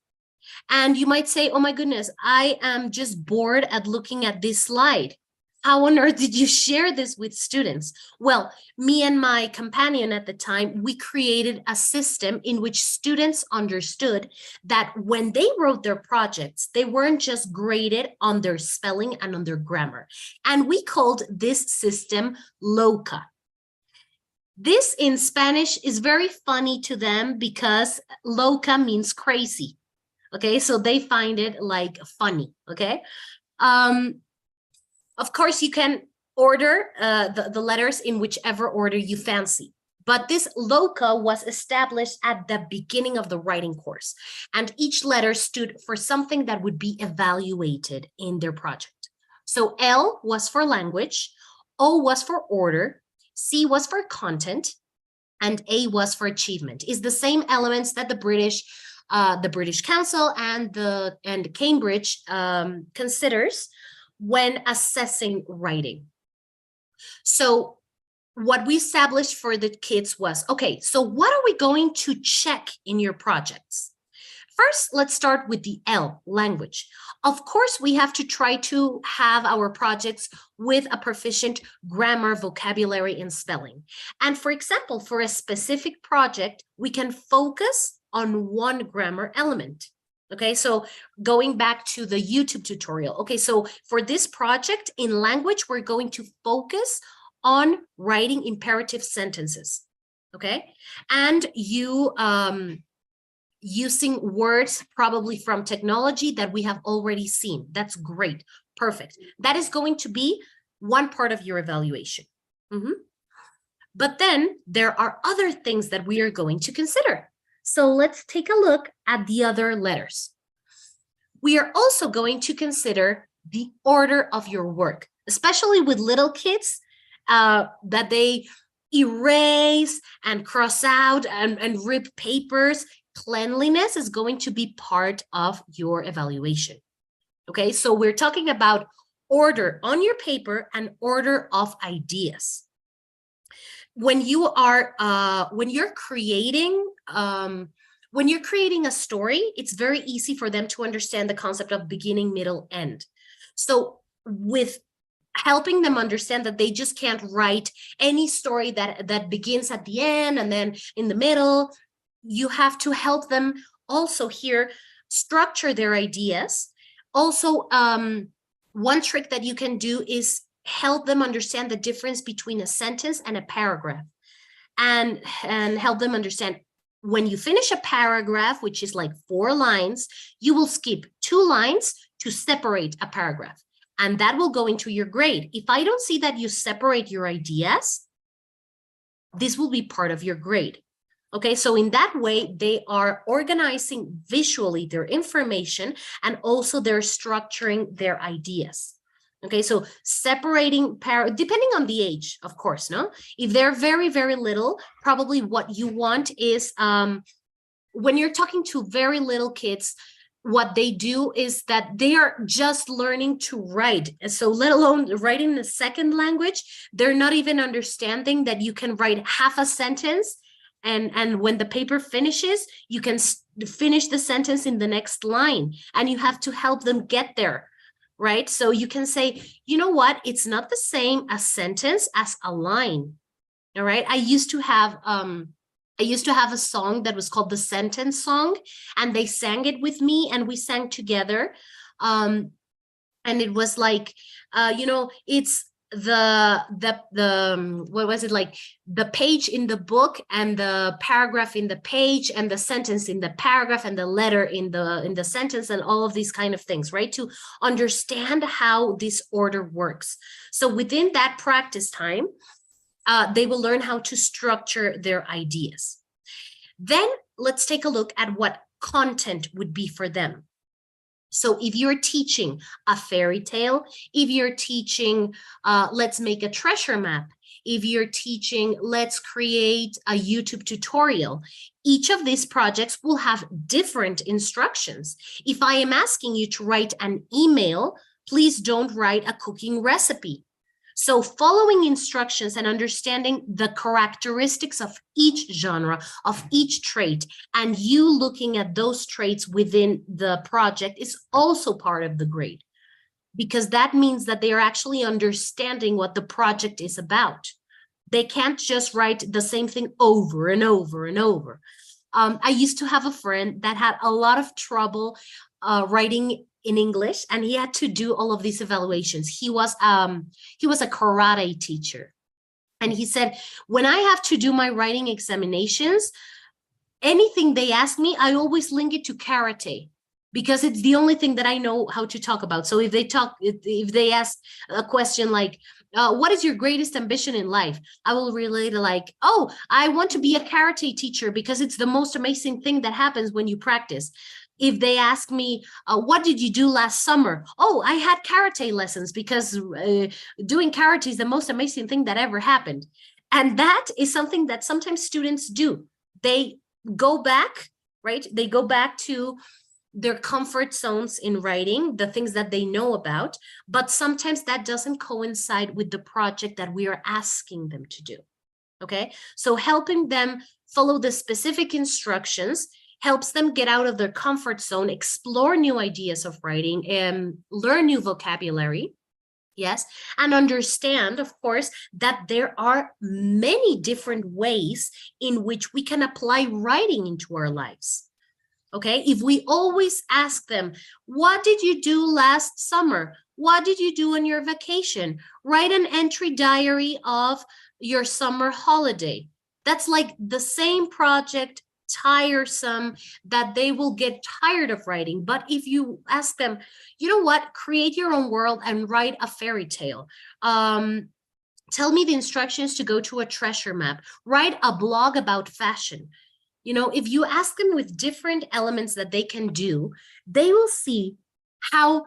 And you might say, oh my goodness, I am just bored at looking at this slide. How on earth did you share this with students? Well, me and my companion at the time, we created a system in which students understood that when they wrote their projects, they weren't just graded on their spelling and on their grammar. And we called this system Loca. This in Spanish is very funny to them because loca means crazy. Okay, so they find it like funny. Okay, of course you can order the letters in whichever order you fancy, but this loca was established at the beginning of the writing course, and each letter stood for something that would be evaluated in their project. So L was for language, O was for order, C was for content, and A was for achievement. Is the same elements that the British Council and Cambridge considers when assessing writing. So what we established for the kids was, okay, so what are we going to check in your projects? First, let's start with the L, language. Of course, we have to try to have our projects with a proficient grammar, vocabulary, and spelling. And for example, for a specific project, we can focus on one grammar element. Okay, so going back to the YouTube tutorial. Okay, so for this project in language, we're going to focus on writing imperative sentences. Okay, and you using words probably from technology that we have already seen. That's great. Perfect. That is going to be one part of your evaluation. But then there are other things that we are going to consider. So let's take a look at the other letters. We are also going to consider the order of your work, especially with little kids, that they erase and cross out and rip papers. Cleanliness is going to be part of your evaluation. Okay, so we're talking about order on your paper and order of ideas. When you are when you're creating a story, it's very easy for them to understand the concept of beginning, middle, end. So with helping them understand that they just can't write any story that begins at the end and then in the middle, you have to help them also here structure their ideas. Also, one trick that you can do is help them understand the difference between a sentence and a paragraph, and help them understand when you finish a paragraph, which is like 4 lines, you will skip 2 lines to separate a paragraph, and that will go into your grade. If I don't see that you separate your ideas, this will be part of your grade. Okay, so in that way, they are organizing visually their information and also they're structuring their ideas. Okay, so separating, depending on the age, of course, no? If they're very, very little, probably what you want is, when you're talking to very little kids, what they do is that they are just learning to write. So let alone writing the second language, they're not even understanding that you can write half a sentence and when the paper finishes, you can finish the sentence in the next line, and you have to help them get there. right? So you can say, you know what? It's not the same a sentence as a line. All right. I used to have a song that was called the Sentence Song, and they sang it with me and we sang together. And it was like, it's what was it, like the page in the book and the paragraph in the page and the sentence in the paragraph and the letter in the sentence and all of these kind of things, right? To understand how this order works. So within that practice time, they will learn how to structure their ideas. Then let's take a look at what content would be for them. So if you're teaching a fairy tale, if you're teaching, let's make a treasure map, if you're teaching, let's create a YouTube tutorial, each of these projects will have different instructions. If I am asking you to write an email, please don't write a cooking recipe. So following instructions and understanding the characteristics of each genre, of each trait, and you looking at those traits within the project is also part of the grade, because that means that they are actually understanding what the project is about. They can't just write the same thing over and over and over. I used to have a friend that had a lot of trouble writing in English, and he had to do all of these evaluations. He was a karate teacher, and he said, when I have to do my writing examinations, anything they ask me, I always link it to karate, because it's the only thing that I know how to talk about. So if they ask a question like, what is your greatest ambition in life? I will relate like, oh, I want to be a karate teacher because it's the most amazing thing that happens when you practice. If they ask me, what did you do last summer? Oh, I had karate lessons because doing karate is the most amazing thing that ever happened. And that is something that sometimes students do. They go back, right? They go back to their comfort zones in writing, the things that they know about, but sometimes that doesn't coincide with the project that we are asking them to do. Okay, so helping them follow the specific instructions helps them get out of their comfort zone, explore new ideas of writing, and learn new vocabulary. Yes, and understand, of course, that there are many different ways in which we can apply writing into our lives. Okay, if we always ask them, what did you do last summer? What did you do on your vacation? Write an entry diary of your summer holiday. That's like the same project, tiresome, that they will get tired of writing. But if you ask them, you know what, create your own world and write a fairy tale. Tell me the instructions to go to a treasure map. Write a blog about fashion. You know, if you ask them with different elements that they can do, they will see how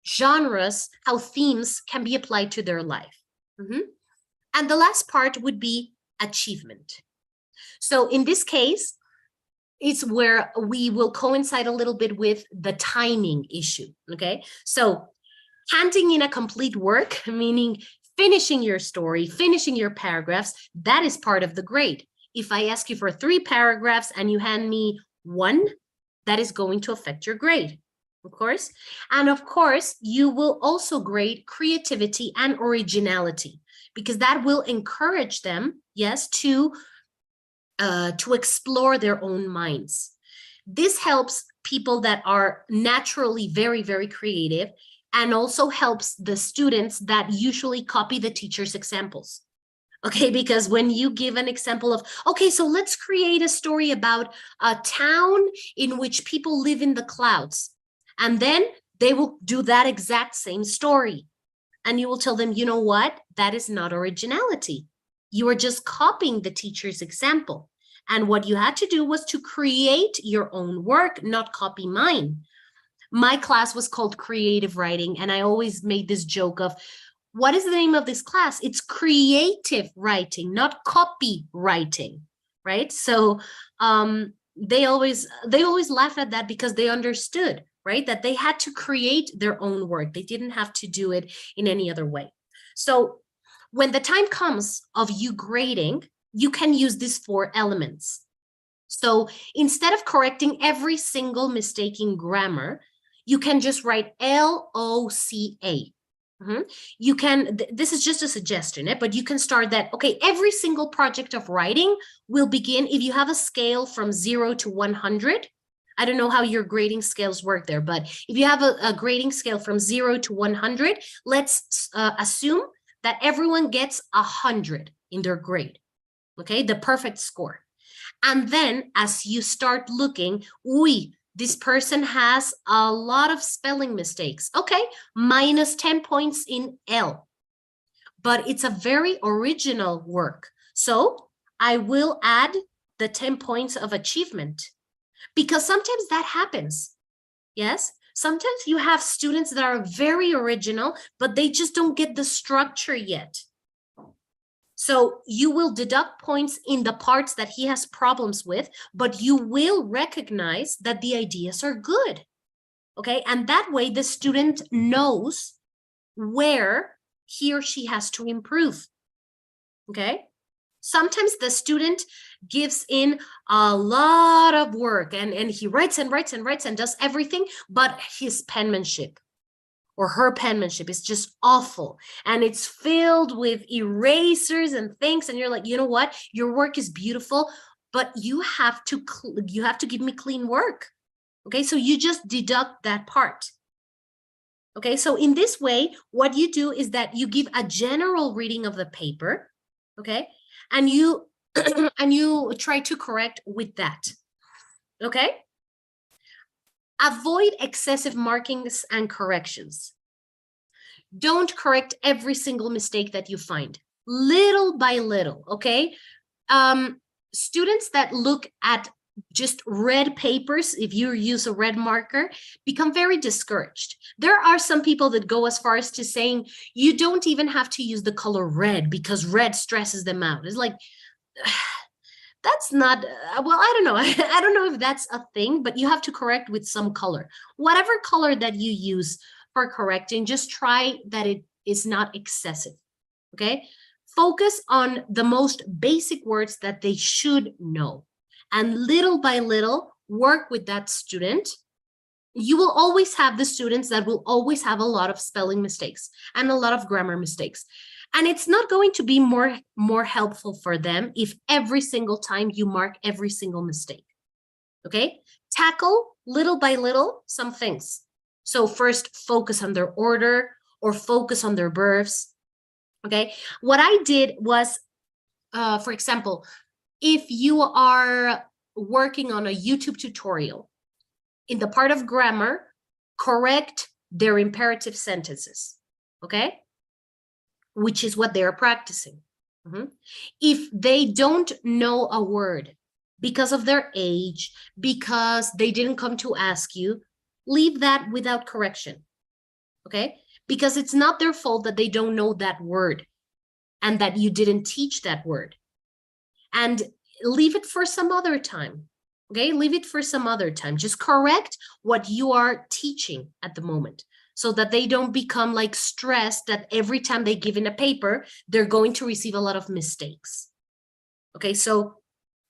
genres, how themes can be applied to their life. And the last part would be achievement. So in this case, it's where we will coincide a little bit with the timing issue, okay? So handing in a complete work, meaning finishing your story, finishing your paragraphs, that is part of the grade. If I ask you for 3 paragraphs and you hand me 1, that is going to affect your grade, of course. And of course, you will also grade creativity and originality, because that will encourage them, yes, to explore their own minds. This helps people that are naturally very, very creative, and also helps the students that usually copy the teacher's examples. Okay, because when you give an example of, okay, so let's create a story about a town in which people live in the clouds, and then they will do that exact same story. And you will tell them, you know what? That is not originality. You are just copying the teacher's example. And what you had to do was to create your own work, not copy mine. My class was called creative writing, and I always made this joke of, what is the name of this class? It's creative writing, not copywriting, right? So they always laugh at that, because they understood, right, that they had to create their own work. They didn't have to do it in any other way. So when the time comes of you grading, you can use these 4 elements. So instead of correcting every single mistake in grammar, you can just write L-O-C-A. You can, this is just a suggestion, but you can start that, okay, every single project of writing will begin, if you have a scale from 0 to 100, I don't know how your grading scales work there, but if you have a grading scale from 0 to 100, let's assume that everyone gets 100 in their grade, okay, the perfect score. And then as you start looking, this person has a lot of spelling mistakes. Okay, minus 10 points in L. But it's a very original work. So I will add the 10 points of achievement, because sometimes that happens. Yes, sometimes you have students that are very original, but they just don't get the structure yet. So you will deduct points in the parts that he has problems with, but you will recognize that the ideas are good, okay? And that way the student knows where he or she has to improve, okay? Sometimes the student gives in a lot of work and he writes and writes and writes and does everything, but his penmanship or her penmanship is just awful, and it's filled with erasers and things, and you're like, you know what, your work is beautiful, but you have to give me clean work, okay? So you just deduct that part, okay? So in this way, what you do is that you give a general reading of the paper, okay, and you and you try to correct with that, okay? Avoid excessive markings and corrections. Don't correct every single mistake that you find, little by little, okay? Students that look at just red papers, if you use a red marker, become very discouraged. There are some people that go as far as to saying, you don't even have to use the color red because red stresses them out. It's like, that's not, well, I don't know. I don't know if that's a thing, but you have to correct with some color. Whatever color that you use for correcting, just try that it is not excessive, okay? Focus on the most basic words that they should know. And little by little, work with that student. You will always have the students that will always have a lot of spelling mistakes and a lot of grammar mistakes. And it's not going to be more helpful for them if every single time you mark every single mistake, okay? Tackle little by little some things. So first focus on their order or focus on their verbs, okay? What I did was, for example, if you are working on a YouTube tutorial, in the part of grammar, correct their imperative sentences, okay? Which is what they're practicing. If they don't know a word because of their age, because they didn't come to ask you, leave that without correction, okay? Because it's not their fault that they don't know that word and that you didn't teach that word. And leave it for some other time, okay? Leave it for some other time. Just correct what you are teaching at the moment, so that they don't become like stressed that every time they give in a paper, they're going to receive a lot of mistakes. Okay, so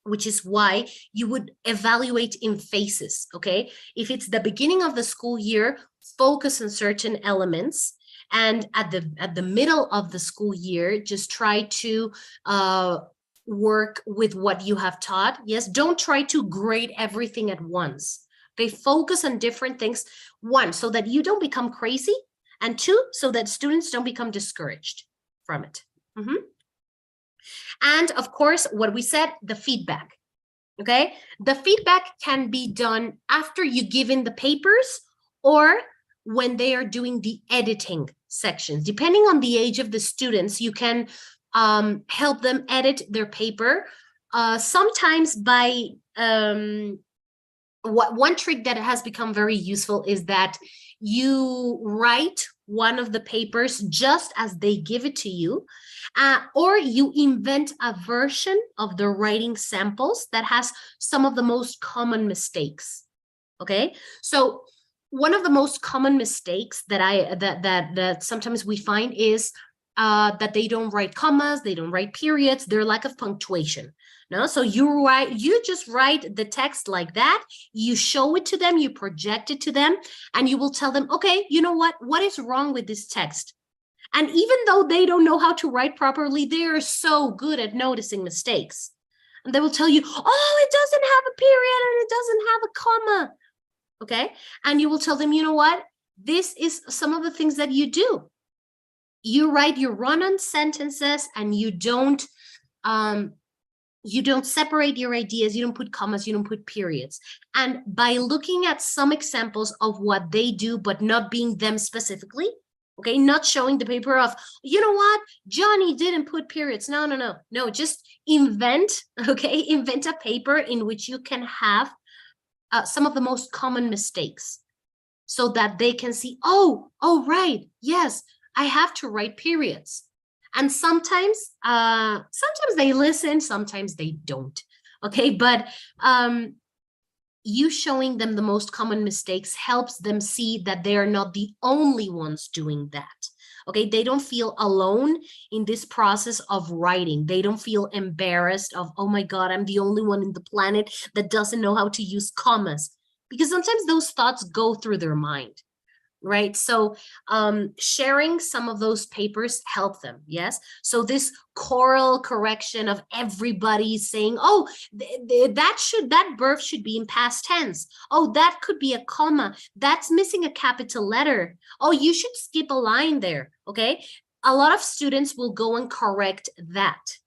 which is why you would evaluate in phases, okay? If it's the beginning of the school year, focus on certain elements, and at the middle of the school year, just try to work with what you have taught. Yes, don't try to grade everything at once. Okay, focus on different things. One, so that you don't become crazy, and two, so that students don't become discouraged from it. And of course, what we said, the feedback, okay? The feedback can be done after you give in the papers or when they are doing the editing sections. Depending on the age of the students, you can help them edit their paper. Sometimes by one trick that has become very useful is that you write one of the papers just as they give it to you, or you invent a version of the writing samples that has some of the most common mistakes. Okay, so one of the most common mistakes that sometimes we find is that they don't write commas, they don't write periods, their lack of punctuation. No, so you just write the text like that, you show it to them, you project it to them, and you will tell them, okay, you know what is wrong with this text? And even though they don't know how to write properly, they are so good at noticing mistakes. And they will tell you, oh, it doesn't have a period and it doesn't have a comma. Okay. And you will tell them, you know what? This is some of the things that you do. You write your run-on sentences and you don't separate your ideas, you don't put commas, you don't put periods. And by looking at some examples of what they do, but not being them specifically, okay, not showing the paper of, you know what, Johnny didn't put periods. No, just invent, okay, invent a paper in which you can have some of the most common mistakes so that they can see, oh, right, yes, I have to write periods. And sometimes they listen, sometimes they don't. Okay, but you showing them the most common mistakes helps them see that they are not the only ones doing that. Okay, they don't feel alone in this process of writing. They don't feel embarrassed of, oh my God, I'm the only one in the planet that doesn't know how to use commas. Because sometimes those thoughts go through their mind, right? So sharing some of those papers help them. Yes. So this choral correction of everybody saying, oh, that verb should be in past tense. Oh, that could be a comma. That's missing a capital letter. Oh, you should skip a line there. Okay. A lot of students will go and correct that.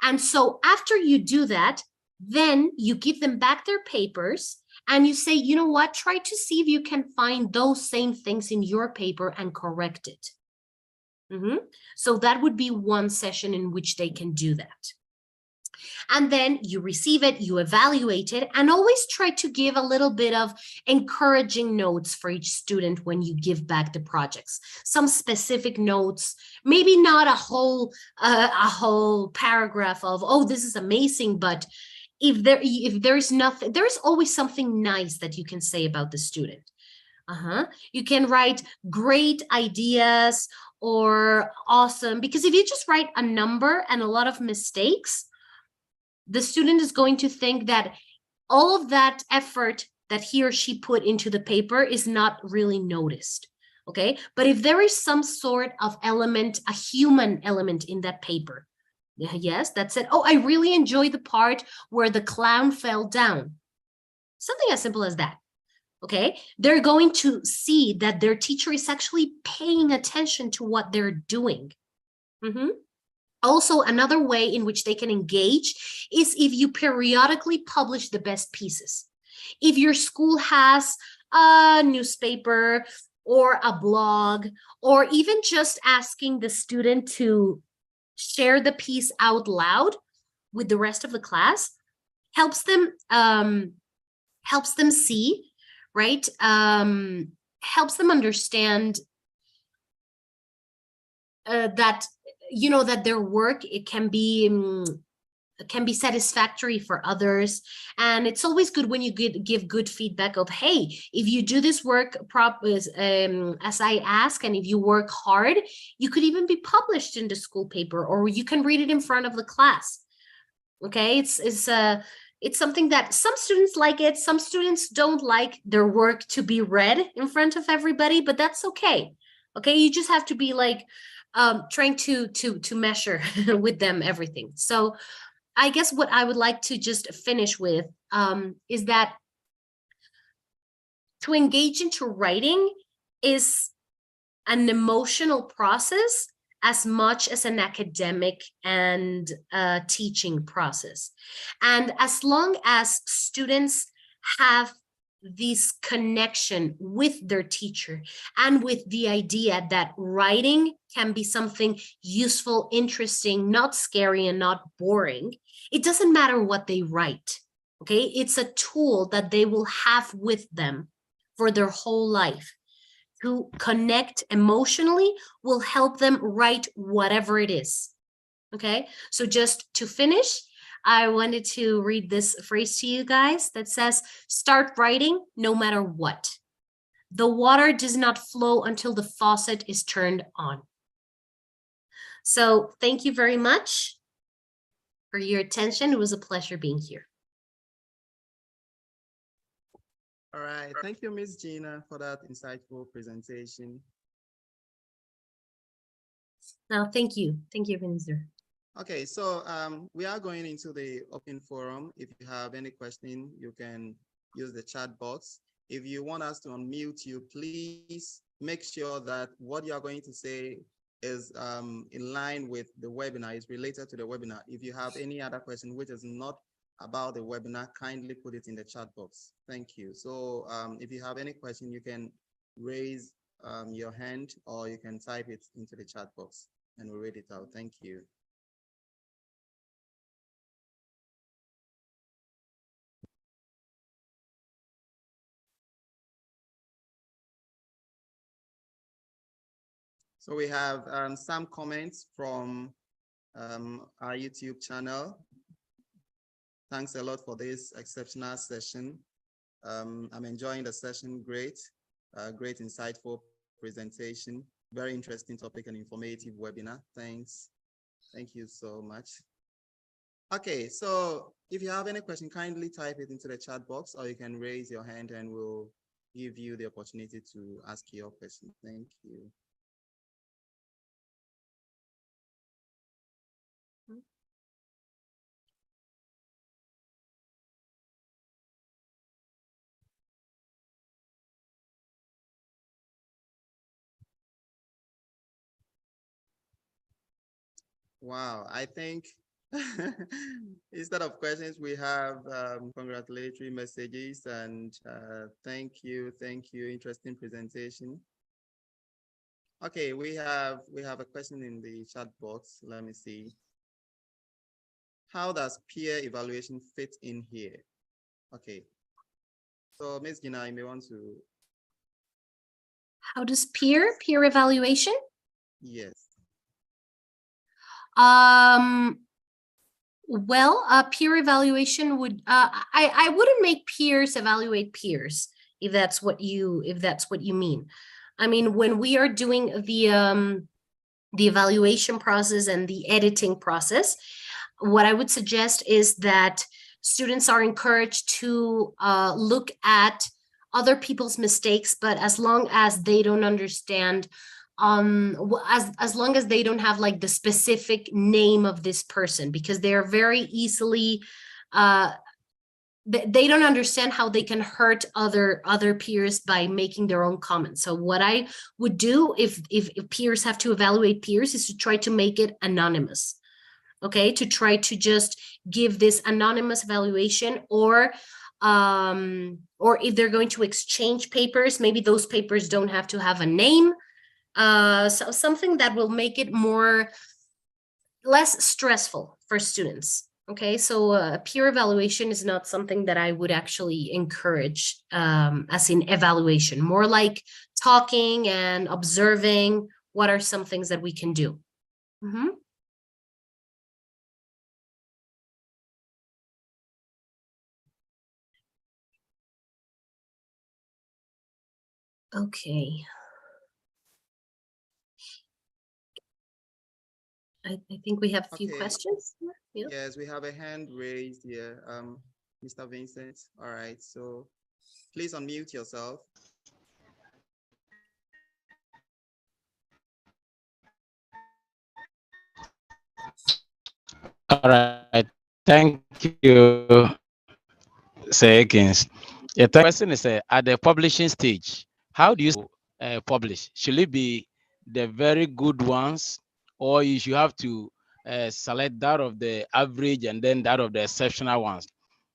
And so after you do that, then you give them back their papers and you say, you know what, try to see if you can find those same things in your paper and correct it. So that would be one session in which they can do that. And then you receive it, you evaluate it, and always try to give a little bit of encouraging notes for each student when you give back the projects. Some specific notes, maybe not a whole paragraph of, oh, this is amazing, but if there's nothing, there's always something nice that you can say about the student. You can write great ideas or awesome, because if you just write a number and a lot of mistakes, the student is going to think that all of that effort that he or she put into the paper is not really noticed. Okay, but if there is some sort of element, a human element in that paper, yes, that's it. Oh, I really enjoy the part where the clown fell down. Something as simple as that. Okay, they're going to see that their teacher is actually paying attention to what they're doing. Also, another way in which they can engage is if you periodically publish the best pieces. If your school has a newspaper or a blog, or even just asking the student to share the piece out loud with the rest of the class, helps them see, right? Helps them understand that, you know, that their work, it can be satisfactory for others. And it's always good when you give good feedback of, hey, if you do this work as I ask, and if you work hard, you could even be published in the school paper, or you can read it in front of the class. Okay, it's something that some students like it, some students don't like their work to be read in front of everybody, but that's okay. Okay, you just have to be like trying to measure with them everything. So I guess what I would like to just finish with is that to engage into writing is an emotional process as much as an academic and teaching process. And as long as students have this connection with their teacher and with the idea that writing can be something useful, interesting, not scary and not boring, it doesn't matter what they write. Okay, it's a tool that they will have with them for their whole life. To connect emotionally will help them write whatever it is. Okay, so just to finish, I wanted to read this phrase to you guys that says, start writing no matter what. The water does not flow until the faucet is turned on. So thank you very much. for your attention. It was a pleasure being here. All right. Thank you, Ms. Gina, for that insightful presentation. No, thank you. Thank you, Vinzer. Okay, so we are going into the open forum. If you have any question, you can use the chat box. If you want us to unmute you, please make sure that what you are going to say is in line with the webinar, is related to the webinar. If you have any other question which is not about the webinar, kindly put it in the chat box. Thank you. So if you have any question, you can raise your hand or you can type it into the chat box and we'll read it out. Thank you. So we have some comments from our YouTube channel. Thanks a lot for this exceptional session. I'm enjoying the session. Great, great insightful presentation. Very interesting topic and informative webinar. Thanks. Thank you so much. Okay, so if you have any question, kindly type it into the chat box or you can raise your hand and we'll give you the opportunity to ask your question. Thank you. Wow, I think instead of questions, we have congratulatory messages and thank you, interesting presentation. Okay, we have a question in the chat box. Let me see. How does peer evaluation fit in here? Okay, so Ms. Gina, you may want to. How does peer evaluation? Yes. Well, peer evaluation would I wouldn't make peers evaluate peers, if that's what you mean. I mean, when we are doing the evaluation process and the editing process, what I would suggest is that students are encouraged to look at other people's mistakes, but as long as they don't understand, as long as they don't have like the specific name of this person, because they're very easily they don't understand how they can hurt other peers by making their own comments. So what I would do if peers have to evaluate peers is to try to make it anonymous. Okay, to try to just give this anonymous evaluation, or if they're going to exchange papers, maybe those papers don't have to have a name. So something that will make it less stressful for students. Okay, so peer evaluation is not something that I would actually encourage as in evaluation, more like talking and observing what are some things that we can do. Mm-hmm. Okay. I think we have a few questions. Yeah. Yes, we have a hand raised here. Mr. Vincent. All right, so please unmute yourself. All right, thank you, Sir Akins. The question is at the publishing stage, how do you publish? Should it be the very good ones, or you should have to select that of the average and then that of the exceptional ones?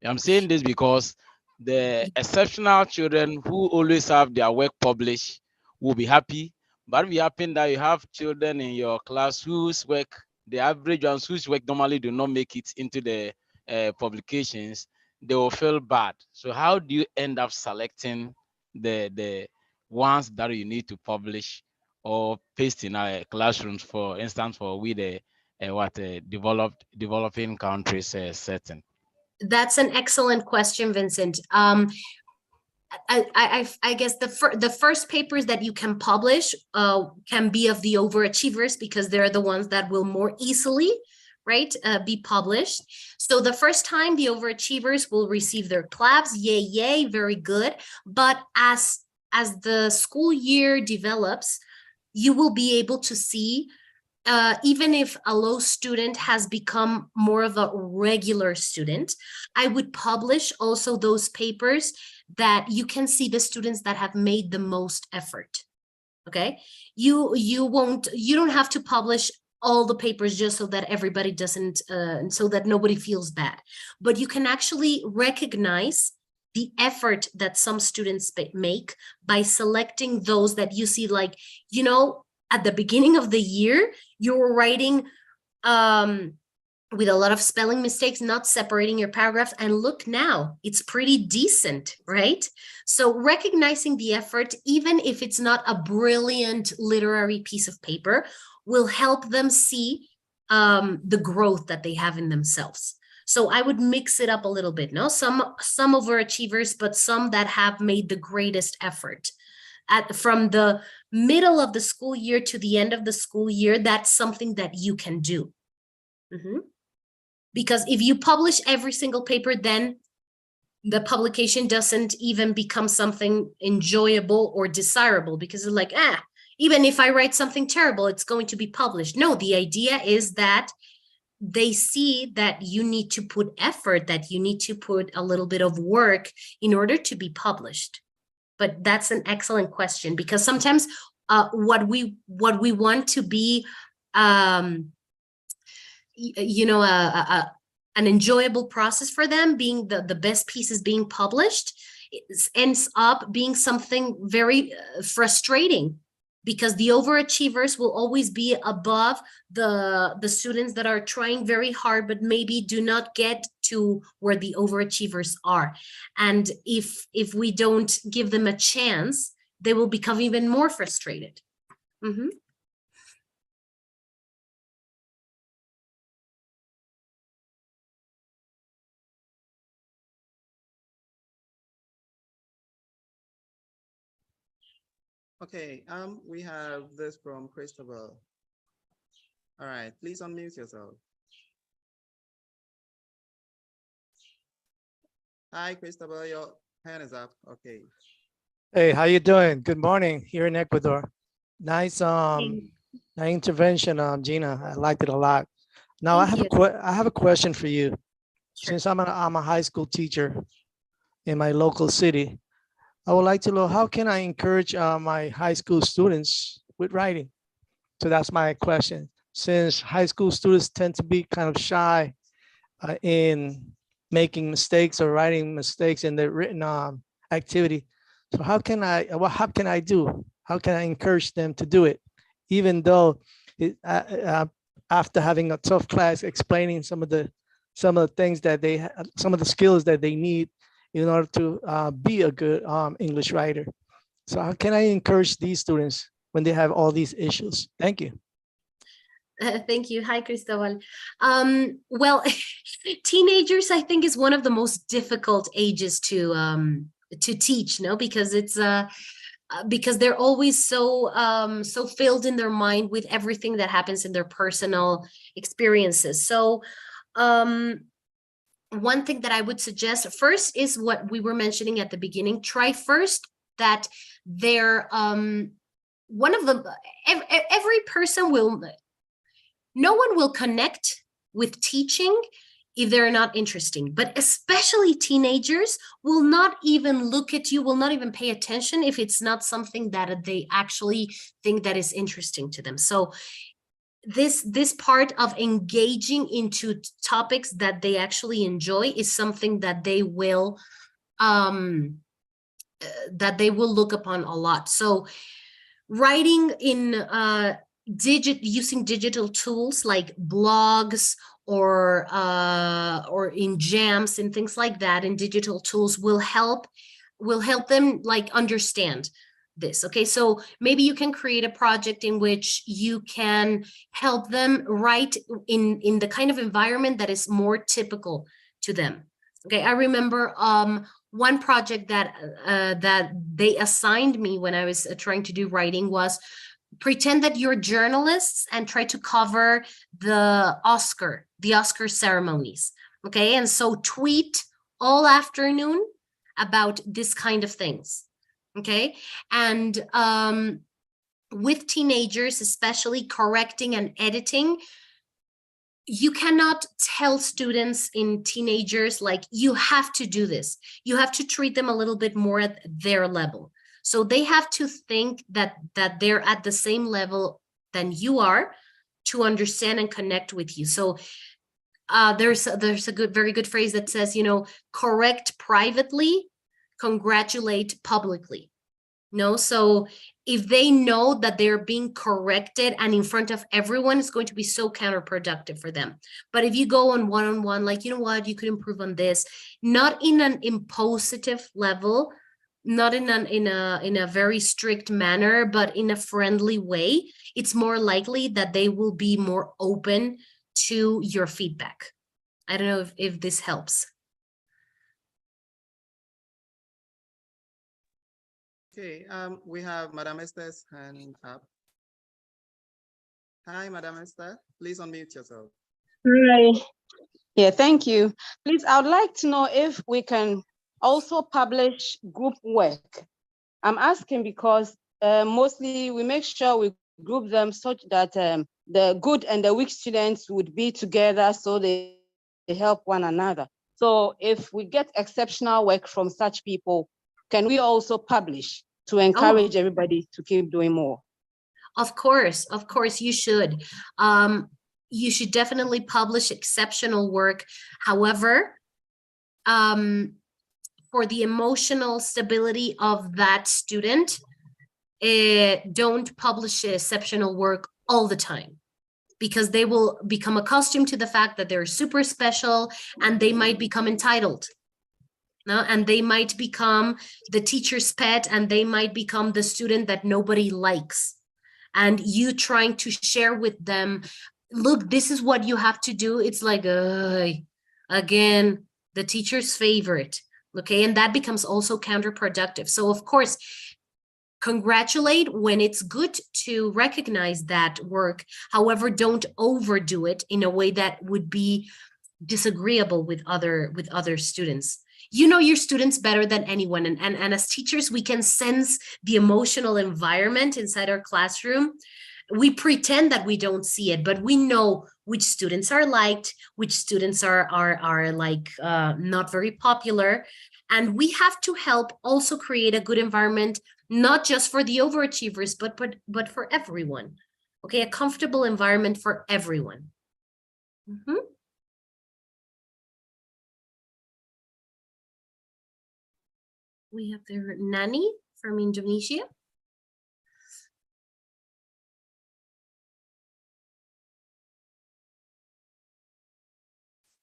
I'm saying this because the exceptional children who always have their work published will be happy, but it happen that you have children in your class whose work, the average ones whose work normally do not make it into the publications, they will feel bad. So how do you end up selecting the ones that you need to publish or paste in our classrooms, for instance, for we the developing countries setting? That's an excellent question, Vincent. I guess the first papers that you can publish can be of the overachievers, because they're the ones that will more easily right, be published. So the first time the overachievers will receive their claps, yay, yay, very good. But as the school year develops, you will be able to see, even if a low student has become more of a regular student, I would publish also those papers that you can see the students that have made the most effort. Okay, you don't have to publish all the papers just so that everybody doesn't, so that nobody feels bad, but you can actually recognize the effort that some students make by selecting those that you see, like, you know, at the beginning of the year, you were writing with a lot of spelling mistakes, not separating your paragraphs, and look now, it's pretty decent, right? So recognizing the effort, even if it's not a brilliant literary piece of paper, will help them see the growth that they have in themselves. So I would mix it up a little bit, no? Some overachievers, but some that have made the greatest effort. From the middle of the school year to the end of the school year, that's something that you can do. Because if you publish every single paper, then the publication doesn't even become something enjoyable or desirable, because it's like, even if I write something terrible, it's going to be published. No, the idea is that they see that you need to put effort, that you need to put a little bit of work in order to be published. But that's an excellent question, because sometimes what we want to be, you know, an enjoyable process for them, being the best pieces being published, ends up being something very frustrating, because the overachievers will always be above the students that are trying very hard but maybe do not get to where the overachievers are. And if we don't give them a chance, they will become even more frustrated. Okay, we have this from Christopher. All right, please unmute yourself. Hi, Christopher, your hand is up. Okay. Hey, how you doing? Good morning here in Ecuador. Nice intervention, Gina. I liked it a lot. Now I have a question for you. Sure. Since I'm a high school teacher in my local city, I would like to know, how can I encourage my high school students with writing? So that's my question. Since high school students tend to be kind of shy in making mistakes or writing mistakes in their written activity. So how can I do? How can I encourage them to do it? Even though after having a tough class, explaining some of the things that some of the skills that they need in order to be a good English writer. So how can I encourage these students when they have all these issues? Thank you. Thank you. Hi, Cristobal. Well, teenagers, I think, is one of the most difficult ages to teach, no? Because it's because they're always so so filled in their mind with everything that happens in their personal experiences. So one thing that I would suggest first is what we were mentioning at the beginning. Try first that they're one of them. Every person will. No one will connect with teaching if they're not interesting, but especially teenagers will not even look at you, will not even pay attention if it's not something that they actually think that is interesting to them. So this part of engaging into topics that they actually enjoy is something that they will look upon a lot. So writing in using digital tools like blogs or in jams and things like that, and digital tools will help them like understand this. Okay, so maybe you can create a project in which you can help them write in the kind of environment that is more typical to them. Okay, I remember one project that that they assigned me when I was trying to do writing was pretend that you're journalists and try to cover the Oscar the Oscar ceremonies. Okay, and so tweet all afternoon about this kind of things. Okay, and with teenagers, especially correcting and editing, you cannot tell students in teenagers, like, you have to do this. You have to treat them a little bit more at their level. So they have to think that they're at the same level than you are to understand and connect with you. So there's a very good phrase that says, correct privately, congratulate publicly. No, so if they know that they're being corrected and in front of everyone, it's going to be so counterproductive for them. But if you go on one-on-one, like, you know what, you could improve on this, not in an impositive level, not in a very strict manner, but in a friendly way, it's more likely that they will be more open to your feedback. I don't know if this helps. Okay, we have Madam Esther's hand up. Hi, Madam Esther, please unmute yourself. Hi. Yeah, thank you. Please, I would like to know if we can also publish group work. I'm asking because mostly we make sure we group them such that the good and the weak students would be together so they help one another. So if we get exceptional work from such people, can we also publish to encourage everybody to keep doing more? Of course, you should. You should definitely publish exceptional work. However, for the emotional stability of that student, don't publish exceptional work all the time, because they will become accustomed to the fact that they're super special and they might become entitled. No, and they might become the teacher's pet, and they might become the student that nobody likes. And you trying to share with them, look, this is what you have to do. It's like, again, the teacher's favorite. Okay, and that becomes also counterproductive. So of course, congratulate when it's good to recognize that work. However, don't overdo it in a way that would be disagreeable with other students. You know your students better than anyone, and as teachers, we can sense the emotional environment inside our classroom. We pretend that we don't see it, but we know which students are liked, which students are like not very popular, and we have to help also create a good environment, not just for the overachievers, but for everyone. Okay, a comfortable environment for everyone. Mm-hmm. We have there Nani from Indonesia.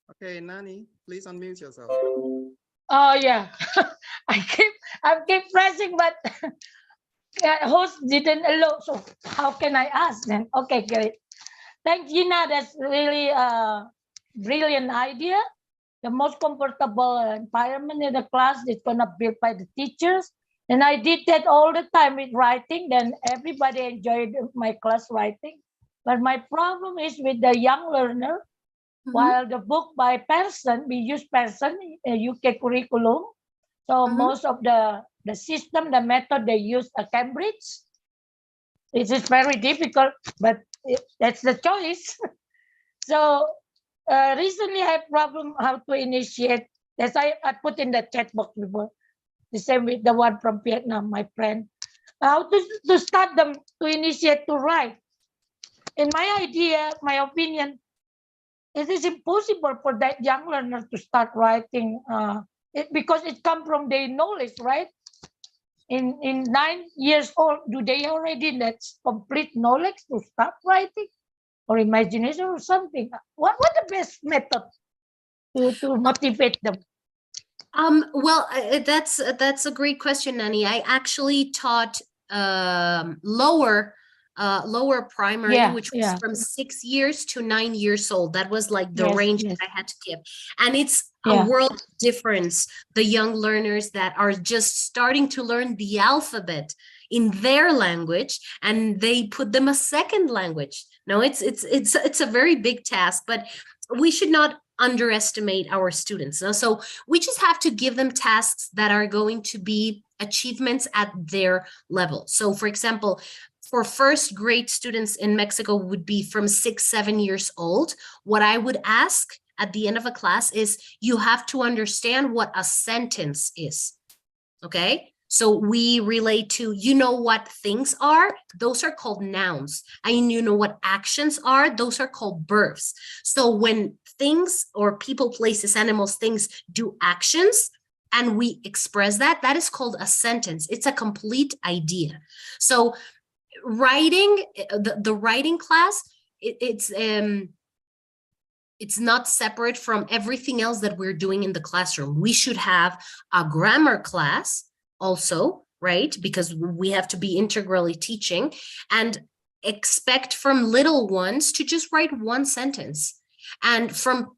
Okay, Nani, please unmute yourself. Oh yeah, I keep pressing, but host didn't allow. So how can I ask then? Okay, great. Thanks, Gina. That's really a brilliant idea. The most comfortable environment in the class is gonna be by the teachers. And I did that all the time with writing. Then everybody enjoyed my class writing. But my problem is with the young learner. Mm-hmm. While the book by Pearson, we use Pearson, UK curriculum. So most of the system, the method they use a Cambridge. It is very difficult, but that's the choice. So recently I had problem how to initiate. As I put in the chat box before, the same with the one from Vietnam, my friend. How to start them to initiate to write. In my idea, my opinion, it is impossible for that young learner to start writing because it comes from their knowledge, right? In 9 years old, do they already that complete knowledge to start writing or imagination or something? What the best method to motivate them? Well, that's a great question, Nani. I actually taught lower primary, which was from 6 years to 9 years old. That was like the range that I had to give. And it's a world difference. The young learners that are just starting to learn the alphabet in their language, and they put them a second language. No, it's a very big task, but we should not underestimate our students. So we just have to give them tasks that are going to be achievements at their level. So for example, for first grade students in Mexico would be from 6, 7 years old. What I would ask at the end of a class is you have to understand what a sentence is. Okay? So we relate to, you know what things are, those are called nouns. And you know what actions are, those are called verbs. So when things or people, places, animals, things do actions, and we express that, that is called a sentence. It's a complete idea. So writing, the writing class, it's not separate from everything else that we're doing in the classroom. We should have a grammar class also, right? Because we have to be integrally teaching, and expect from little ones to just write one sentence. And from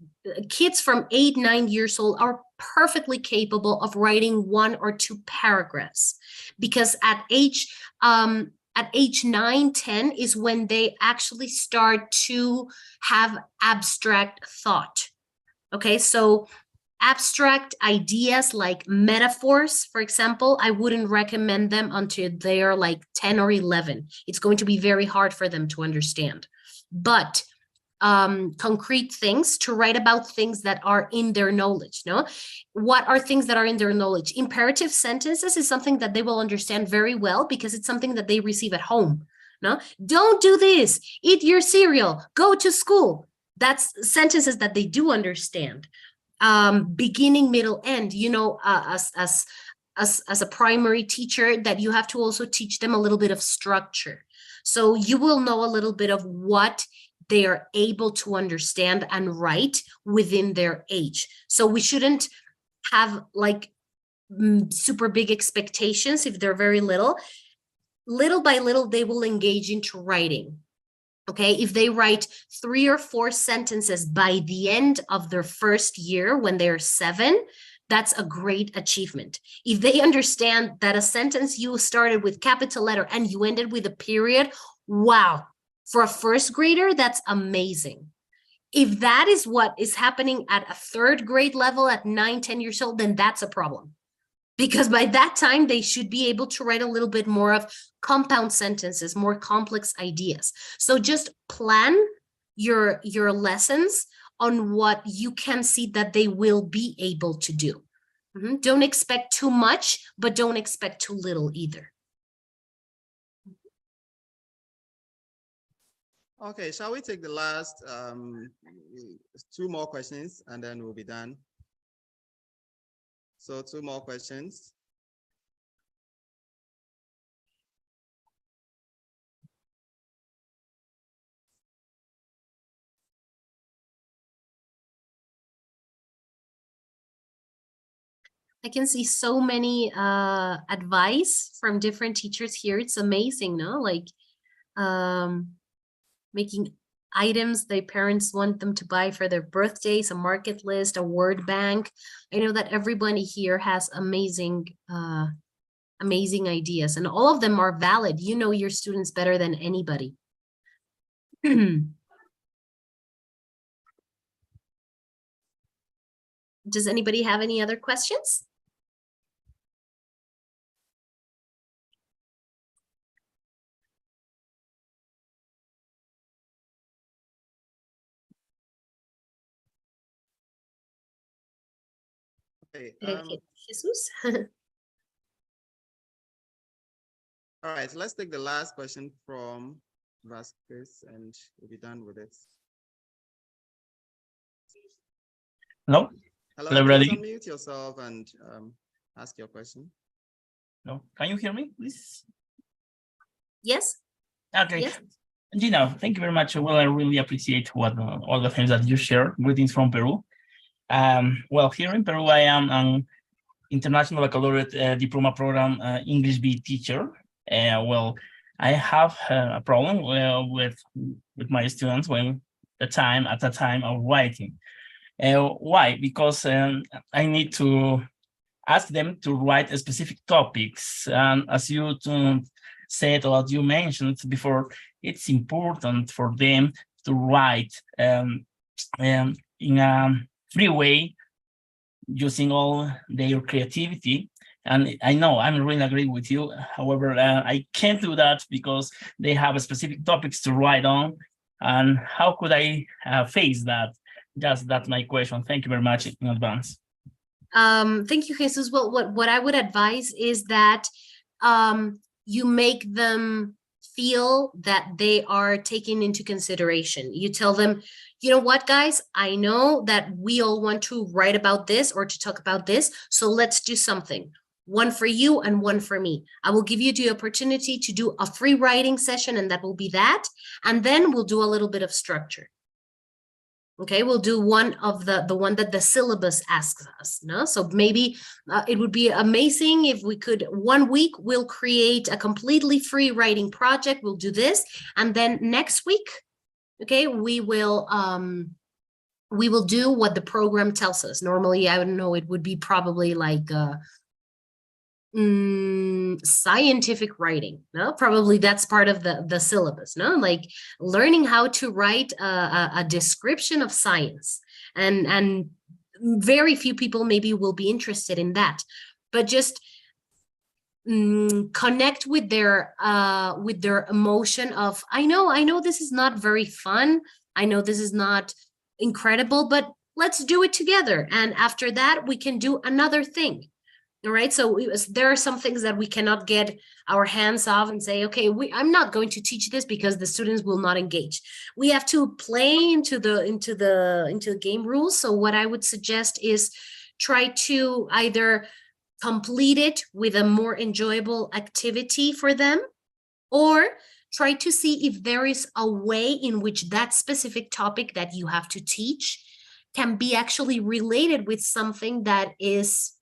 kids from 8, 9 years old are perfectly capable of writing 1 or 2 paragraphs, because at age 9, 10 is when they actually start to have abstract thought. Okay, so abstract ideas like metaphors, for example, I wouldn't recommend them until they're like 10 or 11. It's going to be very hard for them to understand. But concrete things, to write about things that are in their knowledge. No, what are things that are in their knowledge? Imperative sentences is something that they will understand very well because it's something that they receive at home. No, don't do this, eat your cereal, go to school. That's sentences that they do understand. Beginning, middle, end, you know, as a primary teacher, that you have to also teach them a little bit of structure. So you will know a little bit of what they are able to understand and write within their age. So we shouldn't have like super big expectations if they're very little. Little by little, they will engage into writing. Okay, if they write 3 or 4 sentences by the end of their first year when they're 7, that's a great achievement. If they understand that a sentence you started with capital letter and you ended with a period, wow, for a first grader, that's amazing. If that is what is happening at a 3rd grade level at 9, 10 years old, then that's a problem. Because by that time, they should be able to write a little bit more of compound sentences, more complex ideas. So just plan your lessons on what you can see that they will be able to do. Don't expect too much, but don't expect too little either. Okay, shall we take the last 2 more questions and then we'll be done? So 2 more questions. I can see so many advice from different teachers here. It's amazing, no? Like making items their parents want them to buy for their birthdays, a market list, a word bank. I know that everybody here has amazing amazing ideas, and all of them are valid. You know your students better than anybody. Does anybody have any other questions? Okay. Jesus. All right, so let's take the last question from Vasquez and we'll be done with it. Hello? Hello, Hello, please everybody. unmute yourself and ask your question. No, can you hear me, please? Yes. Okay. Yes. Gina, thank you very much. Well, I really appreciate what all the things that you shared. Greetings from Peru. Well, here in Peru, I am an international baccalaureate diploma program English B teacher. Well, I have a problem with my students when at the time of writing. Why? Because I need to ask them to write specific topics, and as you said or you mentioned before, it's important for them to write in a free way, using all their creativity. And I know I'm really agree with you. However, I can't do that because they have specific topics to write on. And how could I face that? That's my question. Thank you very much in advance. Thank you, Jesus. Well, what I would advise is that you make them feel that they are taken into consideration. You tell them, you know what, guys, I know that we all want to write about this or to talk about this, so let's do something. One for you and one for me. I will give you the opportunity to do a free writing session, and that will be that. And then we'll do a little bit of structure. Okay, we'll do one of the one that the syllabus asks us. No, so maybe it would be amazing if we could 1 week we'll create a completely free writing project. We'll do this, and then next week, okay, we will do what the program tells us. Normally, I don't know, it would be probably like scientific writing. No, probably that's part of the syllabus. No, like learning how to write a description of science, and very few people maybe will be interested in that, but just connect with their emotion of, I know this is not very fun, I know this is not incredible, but let's do it together, and after that we can do another thing. All right, so there are some things that we cannot get our hands off and say, okay, I'm not going to teach this because the students will not engage. We have to play into the game rules. So what I would suggest is try to either complete it with a more enjoyable activity for them, or try to see if there is a way in which that specific topic that you have to teach can be actually related with something that is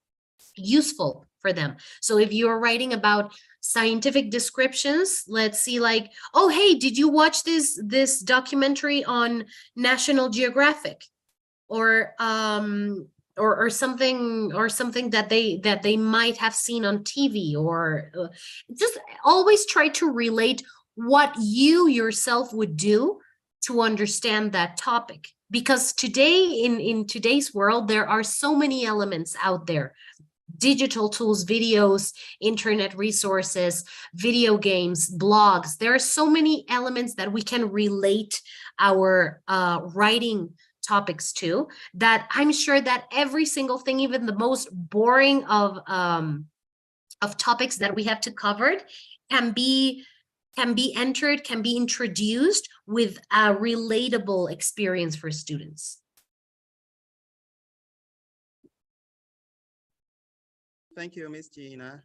useful for them. So if you're writing about scientific descriptions, let's see, like, oh, hey, did you watch this documentary on National Geographic, or something that they might have seen on TV, or just always try to relate what you yourself would do to understand that topic. Because today, in today's world, there are so many elements out there: digital tools, videos, internet resources, video games, blogs. There are so many elements that we can relate our writing topics to, that I'm sure that every single thing, even the most boring of topics that we have to cover, can be entered, can be introduced with a relatable experience for students. Thank you, Ms. Gina.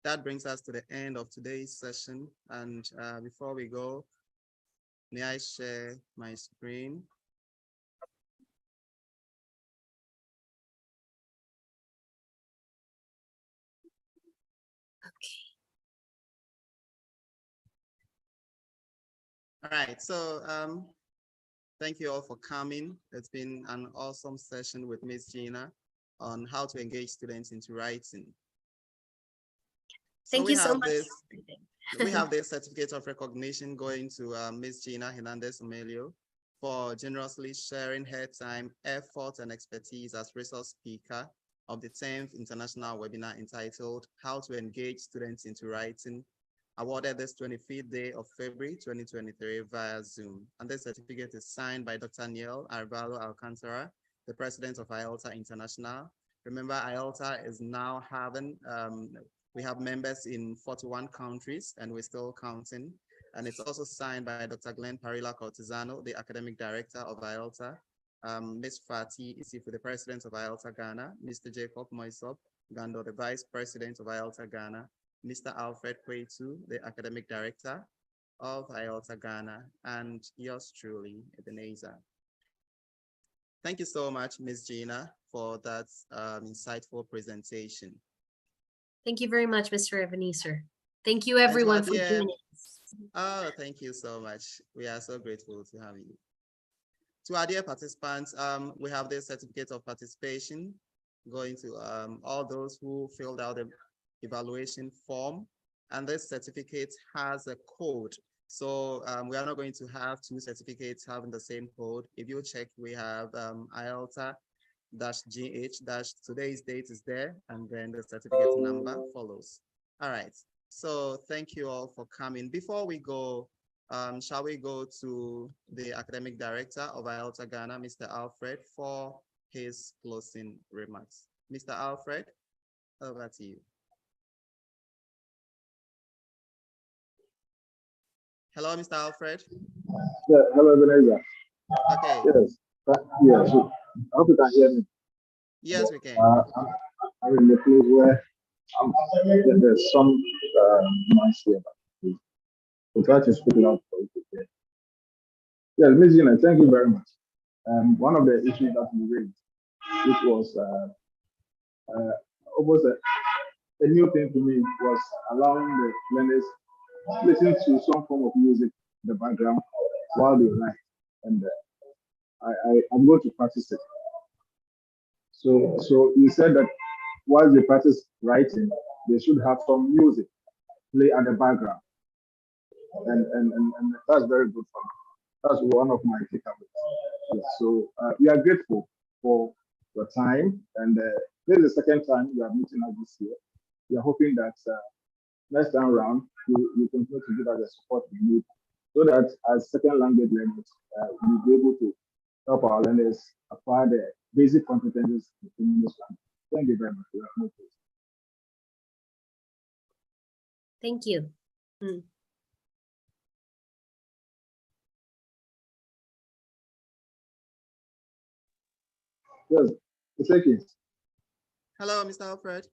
That brings us to the end of today's session. And before we go, may I share my screen? All right, so thank you all for coming. It's been an awesome session with Ms. Gina on how to engage students into writing. Thank you so much. We have this certificate of recognition going to Ms. Gina Hernandez Omelio for generously sharing her time, effort, and expertise as resource speaker of the 10th international webinar entitled How to Engage Students into Writing, awarded this 25th day of February 2023 via Zoom. And this certificate is signed by Dr. Niel Arvalo Alcantara, the president of IELTA International. Remember, IELTA is now having, we have members in 41 countries, and we're still counting. And it's also signed by Dr. Glenn Parilla Cortizano, the academic director of IELTA, Ms. Fati Isifu, the president of IELTA Ghana, Mr. Jacob Moisop Gando, the vice president of IELTA Ghana, Mr. Alfred Kwetu, the academic director of IELTA Ghana, and yours truly, Ebenezer. Thank you so much, Ms. Gina, for that insightful presentation. Thank you very much, Mr. Ebenezer. Thank you, everyone, for joining us. Oh, thank you so much. We are so grateful to have you. To our dear participants, we have this certificate of participation going to all those who filled out the evaluation form. And this certificate has a code So we are not going to have two certificates having the same code. If you check, we have IELTA-GH- today's date is there, and then the certificate number follows. All right. So thank you all for coming. Before we go, shall we go to the academic director of IELTA Ghana, Mr. Alfred, for his closing remarks. Mr. Alfred, over to you. Hello, Mr. Alfred. Yeah, hello, Ebenezer. Okay. Yes, yes. I hope you can hear me. Yes, we can. I'm in the place where there's some noise here. But we'll try to speak loud for you. Yes, Ms. Gina, thank you very much. One of the issues that we raised, which was almost a new thing to me, was allowing the learners listen to some form of music in the background while they write. And I'm going to practice it. So you said that while they practice writing, they should have some music play at the background. And that's very good for me. That's one of my takeaways. Yes, so we are grateful for your time. And this is the second time we are meeting us this year. We are hoping that next time around, you continue to give us the support we need so that as second language learners, we'll be able to help our learners acquire the basic competencies in English language. Thank you very much. Thank you. Yes, it's okay. Hello, Mr. Alfred.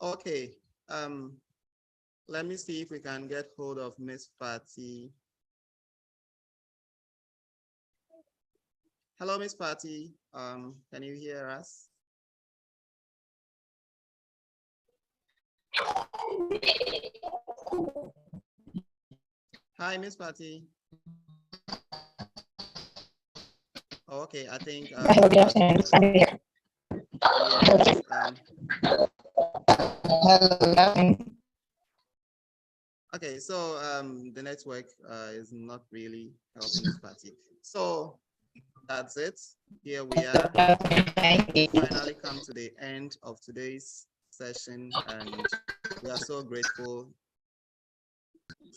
Okay. Let me see if we can get hold of Miss Patty. Hello, Miss Patty. Can you hear us? Hi, Miss Patty. Okay, I think. Okay, so the network is not really helping Miss Patty. So that's it. Here we are. We finally come to the end of today's session, and we are so grateful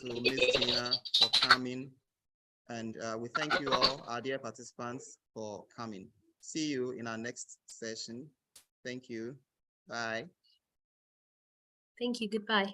to Miss Tina for coming. And we thank you all, our dear participants, for coming. See you in our next session. Thank you. Bye. Thank you. Goodbye.